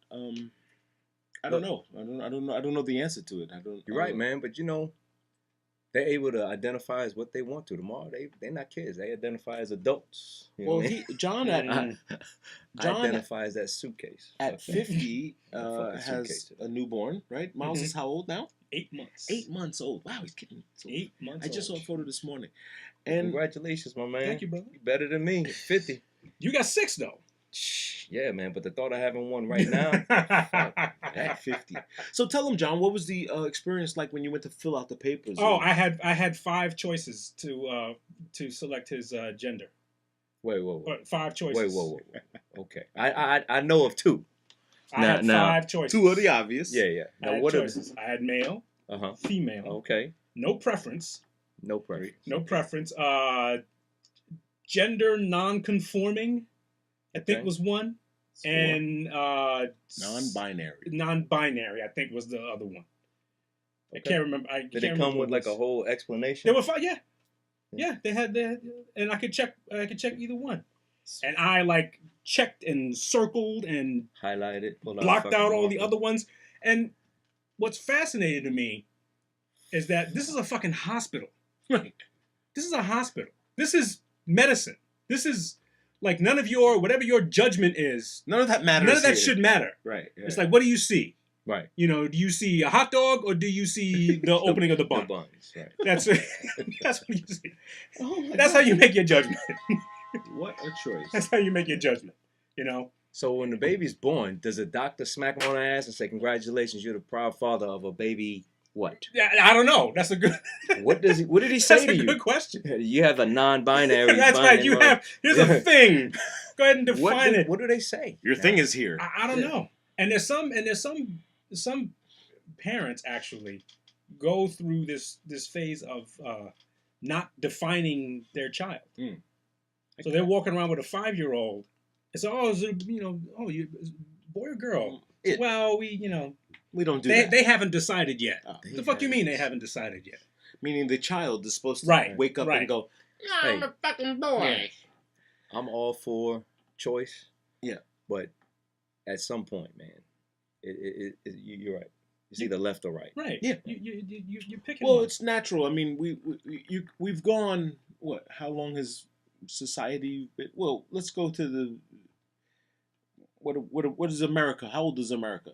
I don't know. I don't know the answer to it. You're right, man. But they're able to identify as what they want to. Tomorrow, they're not kids. They identify as adults. John identifies that suitcase. At 50, has a newborn, right? Miles is how old now? 8 months. 8 months old. Wow, he's getting 8 months. I just saw a photo this morning. And congratulations, my man. Thank you, brother. You're better than me. 50. You got 6 though. Yeah, man. But the thought of having one right now, at 50. So tell him, John, what was the experience like when you went to fill out the papers? Oh, I had 5 choices to select his gender. Wait, whoa. 5 choices. Wait. Okay, I know of 2. I had 5 choices. 2 are the obvious. Yeah. Now, what choices? I had male, female. Okay. No preference. No preference. No preference. Gender non-conforming, I think was one, and non-binary. Non-binary, I think was the other one. Okay. I can't remember. Did it come with like a whole explanation? There were 5. Yeah. They had, and I could check either one, and I like checked and circled and highlighted, blocked out all the other ones. And what's fascinating to me is that this is a fucking hospital. Right. This is a hospital. This is medicine. This is like none of your, whatever your judgment is. None of that matters. None of that should matter. Right. It's like, what do you see? Right. You know, do you see a hot dog or do you see the opening of the bun? The buns, right. That's what you see. Oh that's how you make your judgment. What a choice. That's how you make your judgment. You know. So when the baby's born, does a doctor smack him on the ass and say, "Congratulations, you're the proud father of a baby"? What? Yeah, I don't know. That's a good. What did he say to you? That's a good question. You have a non-binary. That's right. You have. Here's a thing. Go ahead and define it. What do they say? Your thing is here. I don't know. And there's some parents actually go through this phase of not defining their child. Mm. So they're walking around with a 5-year-old. It's you boy or girl? Well, we don't do that. They haven't decided yet. Oh, the fuck you mean they haven't decided yet? Meaning the child is supposed to wake up and go, Hey, I'm a fucking boy. I'm all for choice. Yeah. But at some point, man, you're right. It's either left or right. Right. Yeah. You're picking. Well, it's natural. I mean, we've gone. What? How long has society? Well, let's go to the. What is America? How old is America?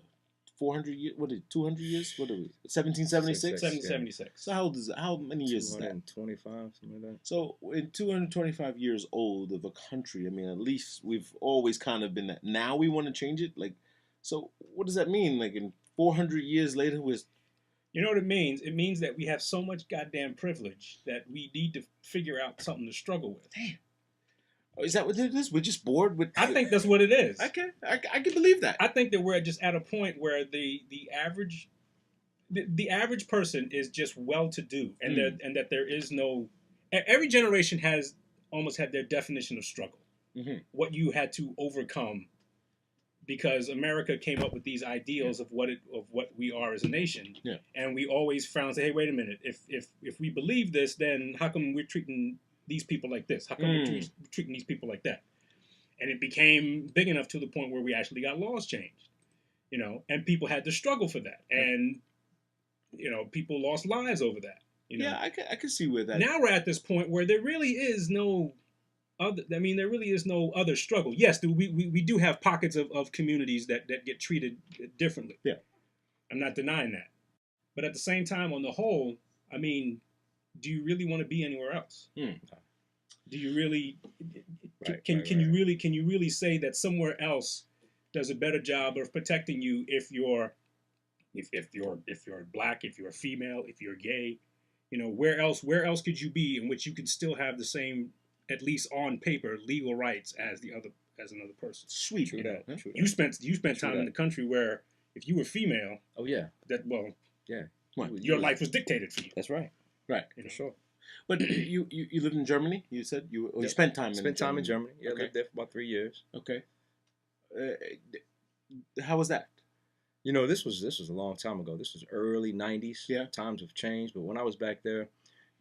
400 years? What is it? 200 years? What are we? 1776. 1776. So how old is it? How many years is that? 225, something like that. So in 225 years old of a country, I mean, at least we've always kind of been that. Now we want to change it, like. So what does that mean? Like in 400 years later, you know what it means? It means that we have so much goddamn privilege that we need to figure out something to struggle with. Damn. Is that what it is? We're just bored with. I think that's what it is. I can believe that. I think that we're just at a point where the average person is just well-to-do, and that there is no. Every generation has almost had their definition of struggle. Mm-hmm. What you had to overcome, because America came up with these ideals of what we are as a nation, and we always found, hey, wait a minute, if we believe this, then how come we're treating these people like this? How come we're treating these people like that? And it became big enough to the point where we actually got laws changed, and people had to struggle for that, and people lost lives over that. Yeah, I can see where that. Now we're at this point where there really is no other. I mean, there really is no other struggle. Yes, we do have pockets of communities that get treated differently. Yeah, I'm not denying that, but at the same time, on the whole, I mean, do you really want to be anywhere else? Do you really? Can you really say that somewhere else does a better job of protecting you if you're black, if you're female, if you're gay? Where else could you be in which you could still have the same, at least on paper, legal rights as another person? Sweet. True that. True You spent time in the country where if you were female, your life was dictated for you. That's right. Right. For sure. But you lived in Germany. You said you spent time. In Germany. Yeah, I lived there for about 3 years. Okay. How was that? This was a long time ago. This was early 90s. Yeah. Times have changed, but when I was back there,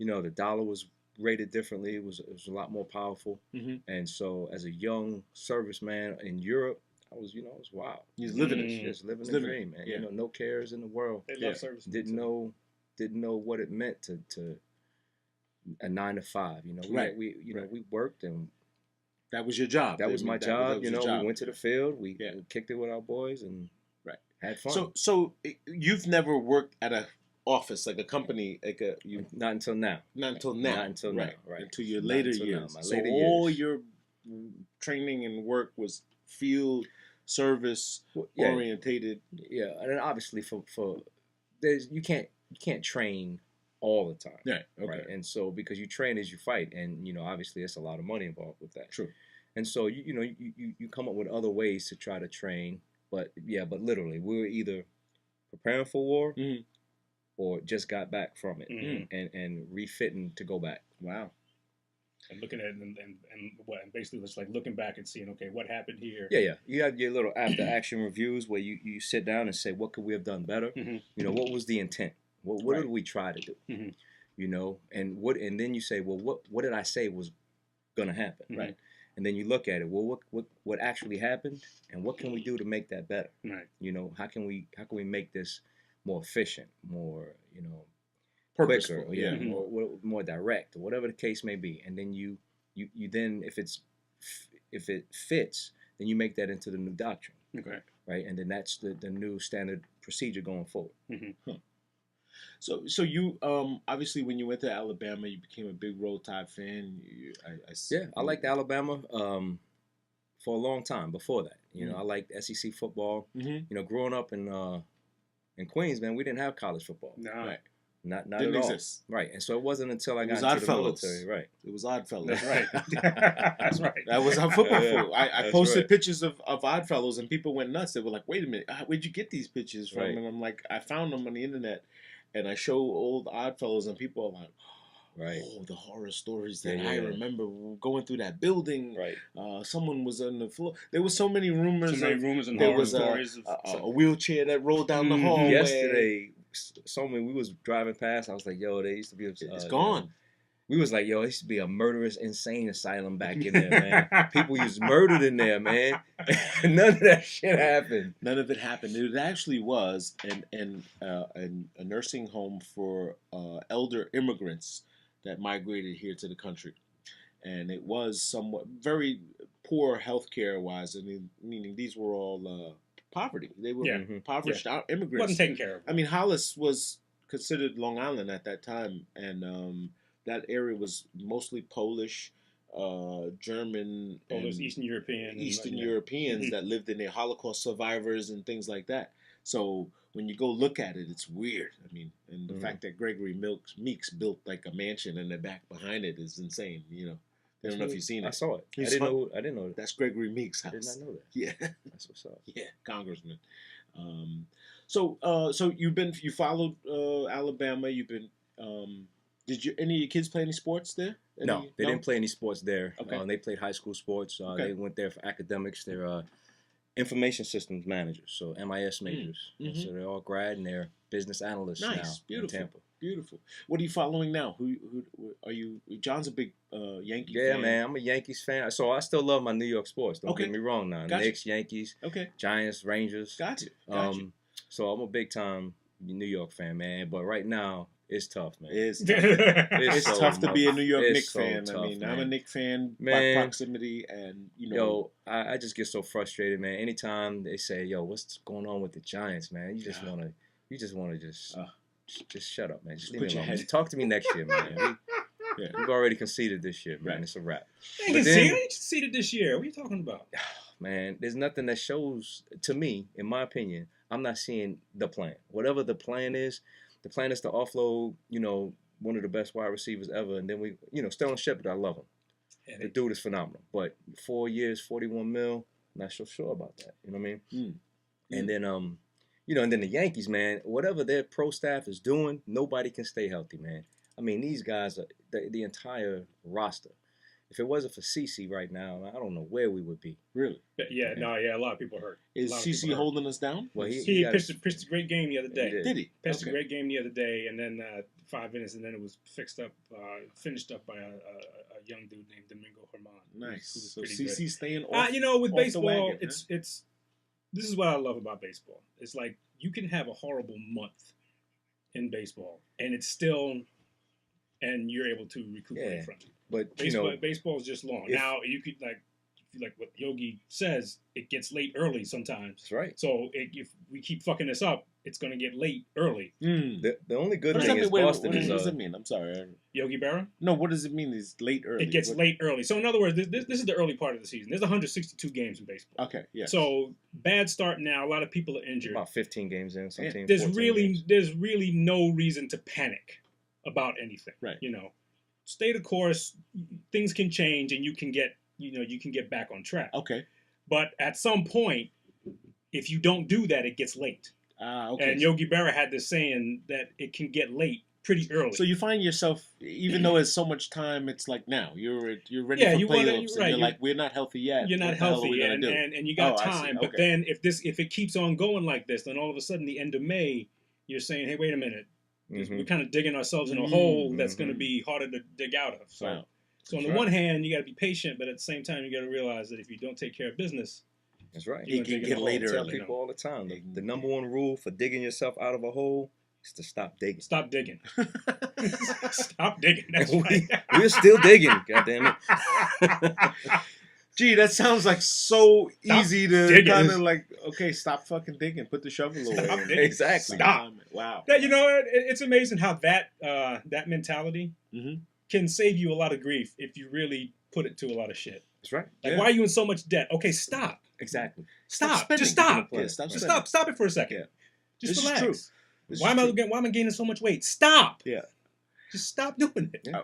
the dollar was rated differently. It was a lot more powerful. Mm-hmm. And so as a young serviceman in Europe, I was wild. He's living it. Just living the dream, man. Yeah. No cares in the world. They love service. Didn't know what it meant to a 9 to 5. We worked, and that was your job. That was my job. We went to the field. We kicked it with our boys and had fun. So you've never worked at a office, like a company, not until now. Not until now. Right. Until your later years. My so later all years. your training and work was field service orientated. Yeah, and then obviously for there's you can't train all the time. Right. Okay. Right. And so because you train as you fight, and obviously there's a lot of money involved with that. True. And so you come up with other ways to try to train, but literally we were either preparing for war or just got back from it and refitting to go back. Wow. And looking at it and basically it's like looking back and seeing, okay, what happened here? Yeah. You have your little after action reviews where you sit down and say, what could we have done better? What was the intent? What did we try to do? And then you say, well, what did I say was gonna happen? Right. And then you look at it. Well, what actually happened, and what can we do to make that better? Right. How can we make this more efficient, more Purposeful, quicker, more direct, or whatever the case may be. And then you then if it fits, then you make that into the new doctrine. Okay. Right, and then that's the new standard procedure going forward. So you obviously when you went to Alabama, you became a big Roll Tide fan. I liked Alabama for a long time before that. I liked SEC football. Growing up in Queens, man, we didn't have college football. No. Right. Not didn't at all. exist. Right, and so it wasn't until I got into the Oddfellows. military. Right. It was Oddfellows. That's right. That's right. That was our football food. I posted right. pictures of Oddfellows, and people went nuts. They were like, "Wait a minute, where'd you get these pictures from?" Right. And I'm like, "I found them on the internet." And I show old Oddfellows, and people are like, Right. "Oh, the horror stories that Yeah. I remember going through that building." Right. Someone was on the floor. There was so many rumors. And there horror was stories. a wheelchair that rolled down the hallway. Yesterday, we was driving past. I was like, "Yo, there used to be it's gone." We was like, "Yo, there used to be a murderous insane asylum back in there, man. People used murdered in there, man. None of that shit happened. None of it happened. It actually was a nursing home for elder immigrants that migrated here to the country, and it was somewhat very poor healthcare wise. I mean, meaning these were all poverty. They were impoverished immigrants. Wasn't taken care of. I mean, Hollis was considered Long Island at that time, and that area was mostly Polish, German, Polish, and Eastern European, Europeans that lived in there, Holocaust survivors and things like that. So when you go look at it, it's weird. I mean, and the fact that Gregory Meeks built like a mansion in the back behind it is insane. I don't know if you've seen it. I saw it. I didn't know that. That's Gregory Meeks' house. I did not know that. Yeah, that's what's up. Yeah, congressman. So you followed Alabama. You've been. Did any of your kids play any sports there? No, they didn't play any sports there. Okay. They played high school sports. They went there for academics. They're information systems managers, so MIS majors. So they're all grad and they're business analysts now in Tampa. Beautiful. What are you following now? Who are you? John's a big Yankee fan. Yeah, man, I'm a Yankees fan. So I still love my New York sports. Don't get me wrong now. Gotcha. Knicks, Yankees, Giants, Rangers. Gotcha. So I'm a big time New York fan, man. But right now, it's tough, man. It's tough. It's so tough to be a New York Knicks so fan. tough, I mean, man. I'm a Knicks fan by Man. proximity, and Yo, I just get so frustrated, man. Anytime they say, "Yo, what's going on with the Giants, man?" You just wanna just shut up, man. Just leave me alone. Just talk to me next year, man. We've already conceded this year, man. Right. It's a wrap. They conceded this year. What are you talking about? Man, there's nothing that shows, to me, in my opinion, I'm not seeing the plan. Whatever the plan is to offload, one of the best wide receivers ever. And then we, Sterling Shepard, I love him. Yeah, the dude is phenomenal. But 4 years, 41 mil, not so sure about that. You know what I mean? And then, and then the Yankees, man, whatever their pro staff is doing, nobody can stay healthy, man. I mean, these guys, are the entire roster. If it wasn't for CeCe right now, I don't know where we would be. Really? Yeah, a lot of people hurt. Is CeCe holding us down? Well, he pitched a great game the other day. Did he? Pitched a great game the other day, and then 5 minutes, and then it was finished up by a young dude named Domingo Herman. Nice. So CeCe staying off. With baseball, wagon, it's this is what I love about baseball. It's like you can have a horrible month in baseball, and it's still, and you're able to recuperate from it. But baseball is just long. Now you could like what Yogi says, it gets late early sometimes. That's right. So if we keep fucking this up, it's going to get late early. The only good What does thing that is mean? Boston What is does it mean? I'm sorry. Yogi Berra? No, what does it mean? Is late early? It gets late early. So in other words, this is the early part of the season. There's 162 games in baseball. Okay, yeah. So bad start now. A lot of people are injured. about 15 games in. Some teams, There's 14 games. there's really no reason to panic about anything. Right. You know, stay the course. Things can change, and you can get back on track. Okay. But at some point, if you don't do that, it gets late. Okay. And Yogi Berra had this saying that it can get late pretty early. So you find yourself, even though it's so much time, it's like now you're ready for you wanna- playoffs, and you're like, we're not healthy yet. You're not What the hell are healthy, we gonna and, do? and you got Oh, I see. time. But Okay. then if it keeps on going like this, then all of a sudden the end of May, you're saying, hey, wait a minute, we're kind of digging ourselves in a hole that's going to be harder to dig out of. So, Wow. so on the one hand, you got to be patient, but at the same time, you got to realize that if you don't take care of business, That's right. It can get later. I tell early. people all the time, the number one rule for digging yourself out of a hole is to stop digging. stop digging. Stop digging. That's right. We're still digging, goddammit. Gee, that sounds like so Stop easy to digging. kind of like, okay, stop fucking digging. Put the shovel away. Stop digging. Exactly. Stop. Wow. That, it's amazing how that mentality can save you a lot of grief if you really put it to a lot of shit. That's right. Like, why are you in so much debt? Okay, stop. Exactly. Stop. spending. Just stop. Yeah, stop Just spending. stop it for a second. Yeah. Just This is relax. true. This Why is am true. I gaining so much weight? Stop. Yeah. Just stop doing it. Yeah.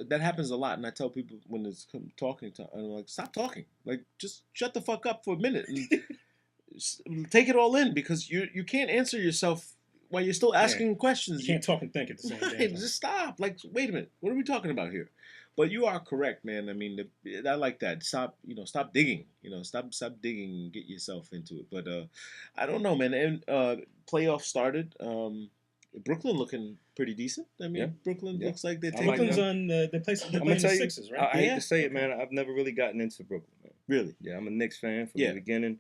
That happens a lot, and I tell people when it's talking to, I'm like, stop talking. Like, just shut the fuck up for a minute and take it all in, because you can't answer yourself while you're still asking questions. You can't talk and think at the same time. Right, just stop. Like, wait a minute, what are we talking about here? But you are correct, man. I mean, I like that. Stop digging. Stop digging and get yourself into it. But I don't know, man. And playoffs started. Brooklyn looking pretty decent. I mean, Brooklyn looks like they're taking. Brooklyn's on the I'm playing gonna the tell you, Sixers, right? I hate to say it, man. I've never really gotten into Brooklyn, man. Really? Yeah, I'm a Knicks fan from the beginning.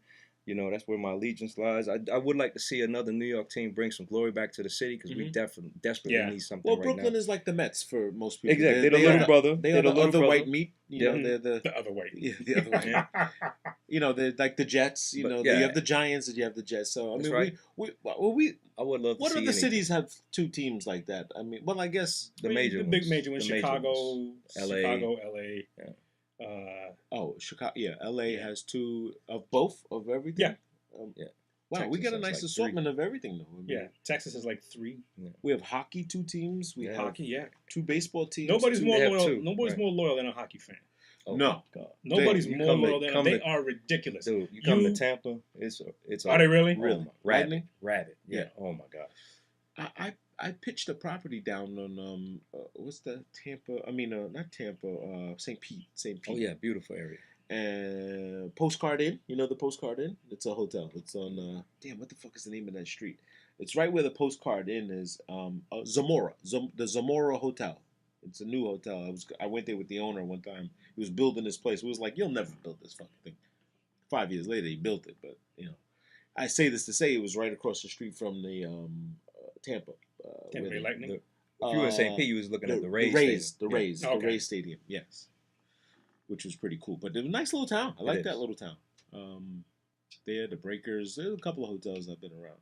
That's where my allegiance lies. I would like to see another New York team bring some glory back to the city, because we desperately need something Well, right Brooklyn now. is like the Mets for most people. Exactly. They're the little brother. They're the other white meat. They're the other way. Yeah, the other way. They're like the Jets. You have the Giants and you have the Jets. So I mean, right. we I would love to what see other cities have two teams like that? I mean, well, I guess the major big ones. major ones: The major Chicago, ones. LA. LA. Yeah. Chicago. Yeah, LA has two of both of everything. Yeah. Yeah. Wow, we Texas got a has nice like assortment of everything, though. I mean, Yeah, Texas is like 3. we have hockey, 2 teams. We have Hockey, 2 baseball teams. Nobody's two- more They have loyal. 2, Nobody's right. more loyal than a hockey fan. Oh, No. God. Nobody's you more come to- loyal than come them. They to- are ridiculous. Dude, you come to Tampa, it's Are they really? Really? Rabid. Yeah. Oh my gosh. I pitched a property down on what's the Tampa? I mean, not Tampa. St. Pete. Oh yeah, beautiful area. And Postcard Inn. You know the Postcard Inn? It's a hotel. It's on damn, what the fuck is the name of that street? It's right where the Postcard Inn is. Zamora. The Zamora Hotel. It's a new hotel. I went there with the owner one time. He was building this place. We was like, you'll never build this fucking thing. 5 years later, he built it. But I say this to say it was right across the street from the Tampa. Tampa Bay Lightning. If you were in St. Pete, you was looking at the Rays. The Rays, Okay. the Rays Stadium, yes, which was pretty cool. But it was a nice little town. I like is. that little town. There, the Breakers. There's a couple of hotels I've been around.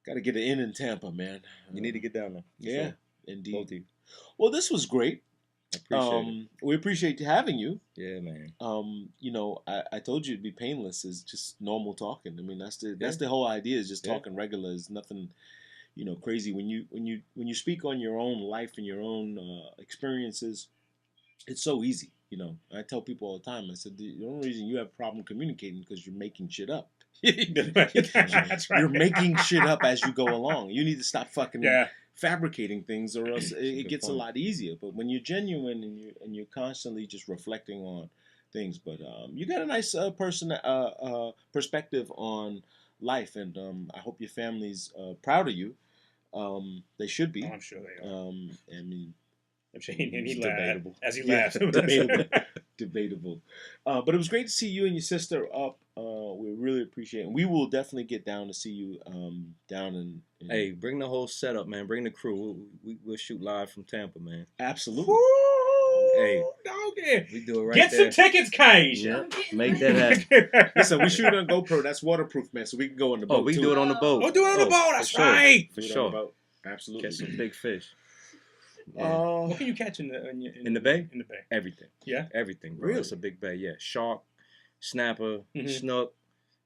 Got to get an inn in Tampa, man. You need to get down there. Yeah, Sure. indeed. Both of you. Well, this was great. I appreciate it. We appreciate having you. Yeah, man. I told you it'd be painless. It's just normal talking. I mean, that's the whole idea. Is just talking regular. Is nothing, crazy. When you speak on your own life and your own experiences, it's so easy. I tell people all the time. I said the only reason you have a problem communicating because you're making shit up. That's right. You're making shit up as you go along. You need to stop fucking Yeah. fabricating things, or else it Good gets a point. lot easier. But when you're genuine and you're constantly just reflecting on things, but you got a nice perspective on life, and I hope your family's proud of you. They should be. Oh, I'm sure they are. I mean, I'm sure and he it's laughed debatable. as he Yeah, laughed. debatable. But it was great to see you and your sister up. We really appreciate it. And we will definitely get down to see you down in Hey, bring the whole setup, man. Bring the crew. We'll shoot live from Tampa, man. absolutely. Hey, doggy. we do it right Get there. some tickets, Kaisha. Yeah, make that happen. Listen, we shoot on GoPro. That's waterproof, man. So we can go on the boat. Oh, we too. do it on the boat. Oh, do it on the boat. That's for sure. right. For Do it on sure. the boat. Absolutely. Catch some big fish. What can you catch in the bay? In the bay. Everything. Yeah. Everything, bro. Really? It's a big bay. Yeah. Shark, snapper, snook.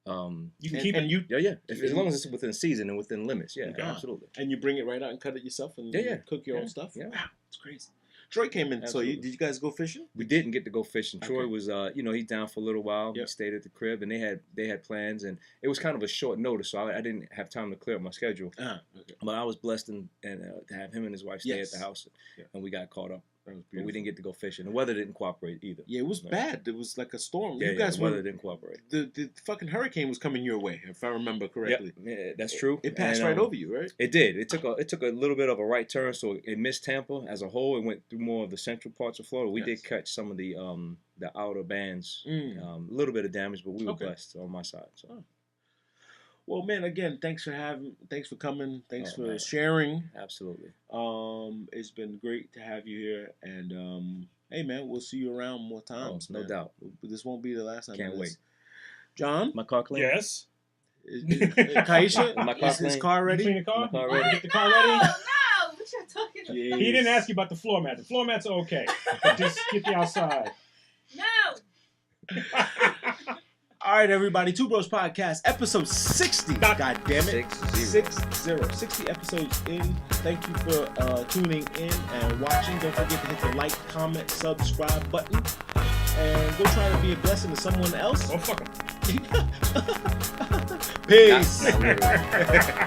You can keep it. Yeah. As long as it's within season and within limits. Yeah, Okay. absolutely. And you bring it right out and cut it yourself and Yeah. cook your own stuff? Yeah. Wow, it's crazy. Troy came in. Absolutely. So did you guys go fishing? We didn't get to go fishing. Okay. Troy was, he's down for a little while. Yep. He stayed at the crib, and they had plans, and it was kind of a short notice, so I didn't have time to clear up my schedule. Okay. But I was blessed and to have him and his wife stay Yes. at the house, Yeah. and we got caught up. That was But we beautiful. didn't get to go fishing. The weather didn't cooperate either. Yeah, it was Right. bad. It was like a storm. Yeah, You guys the weather were didn't cooperate. the fucking hurricane was coming your way, if I remember correctly. Yeah, that's true. It passed And, right over you, right? It did. It took a little bit of a right turn, so it missed Tampa as a whole. It went through more of the central parts of Florida. We Yes. did catch some of the outer bands. Mm. A little bit of damage, but we were Okay. blessed on my side. So. Oh. Well, man, again, thanks for coming, thanks Oh, for man. sharing. Absolutely. It's been great to have you here, and hey, man, we'll see you around more times. No man. doubt. This won't be the last time. Can't of this. wait. John, My car clean? Yes. Kaisha, My car is his clean? car You ready? clean the car? My car You ready? Get the car ready? No, what you talking about? Jeez. He didn't ask you about the floor mat. The floor mat's okay. Just get the outside. No. All right, everybody. Two Bros Podcast, episode 60. God damn it. 60 episodes in. Thank you for tuning in and watching. Don't forget to hit the like, comment, subscribe button. And go try to be a blessing to someone else. Oh, fuck him. Peace. Not literally.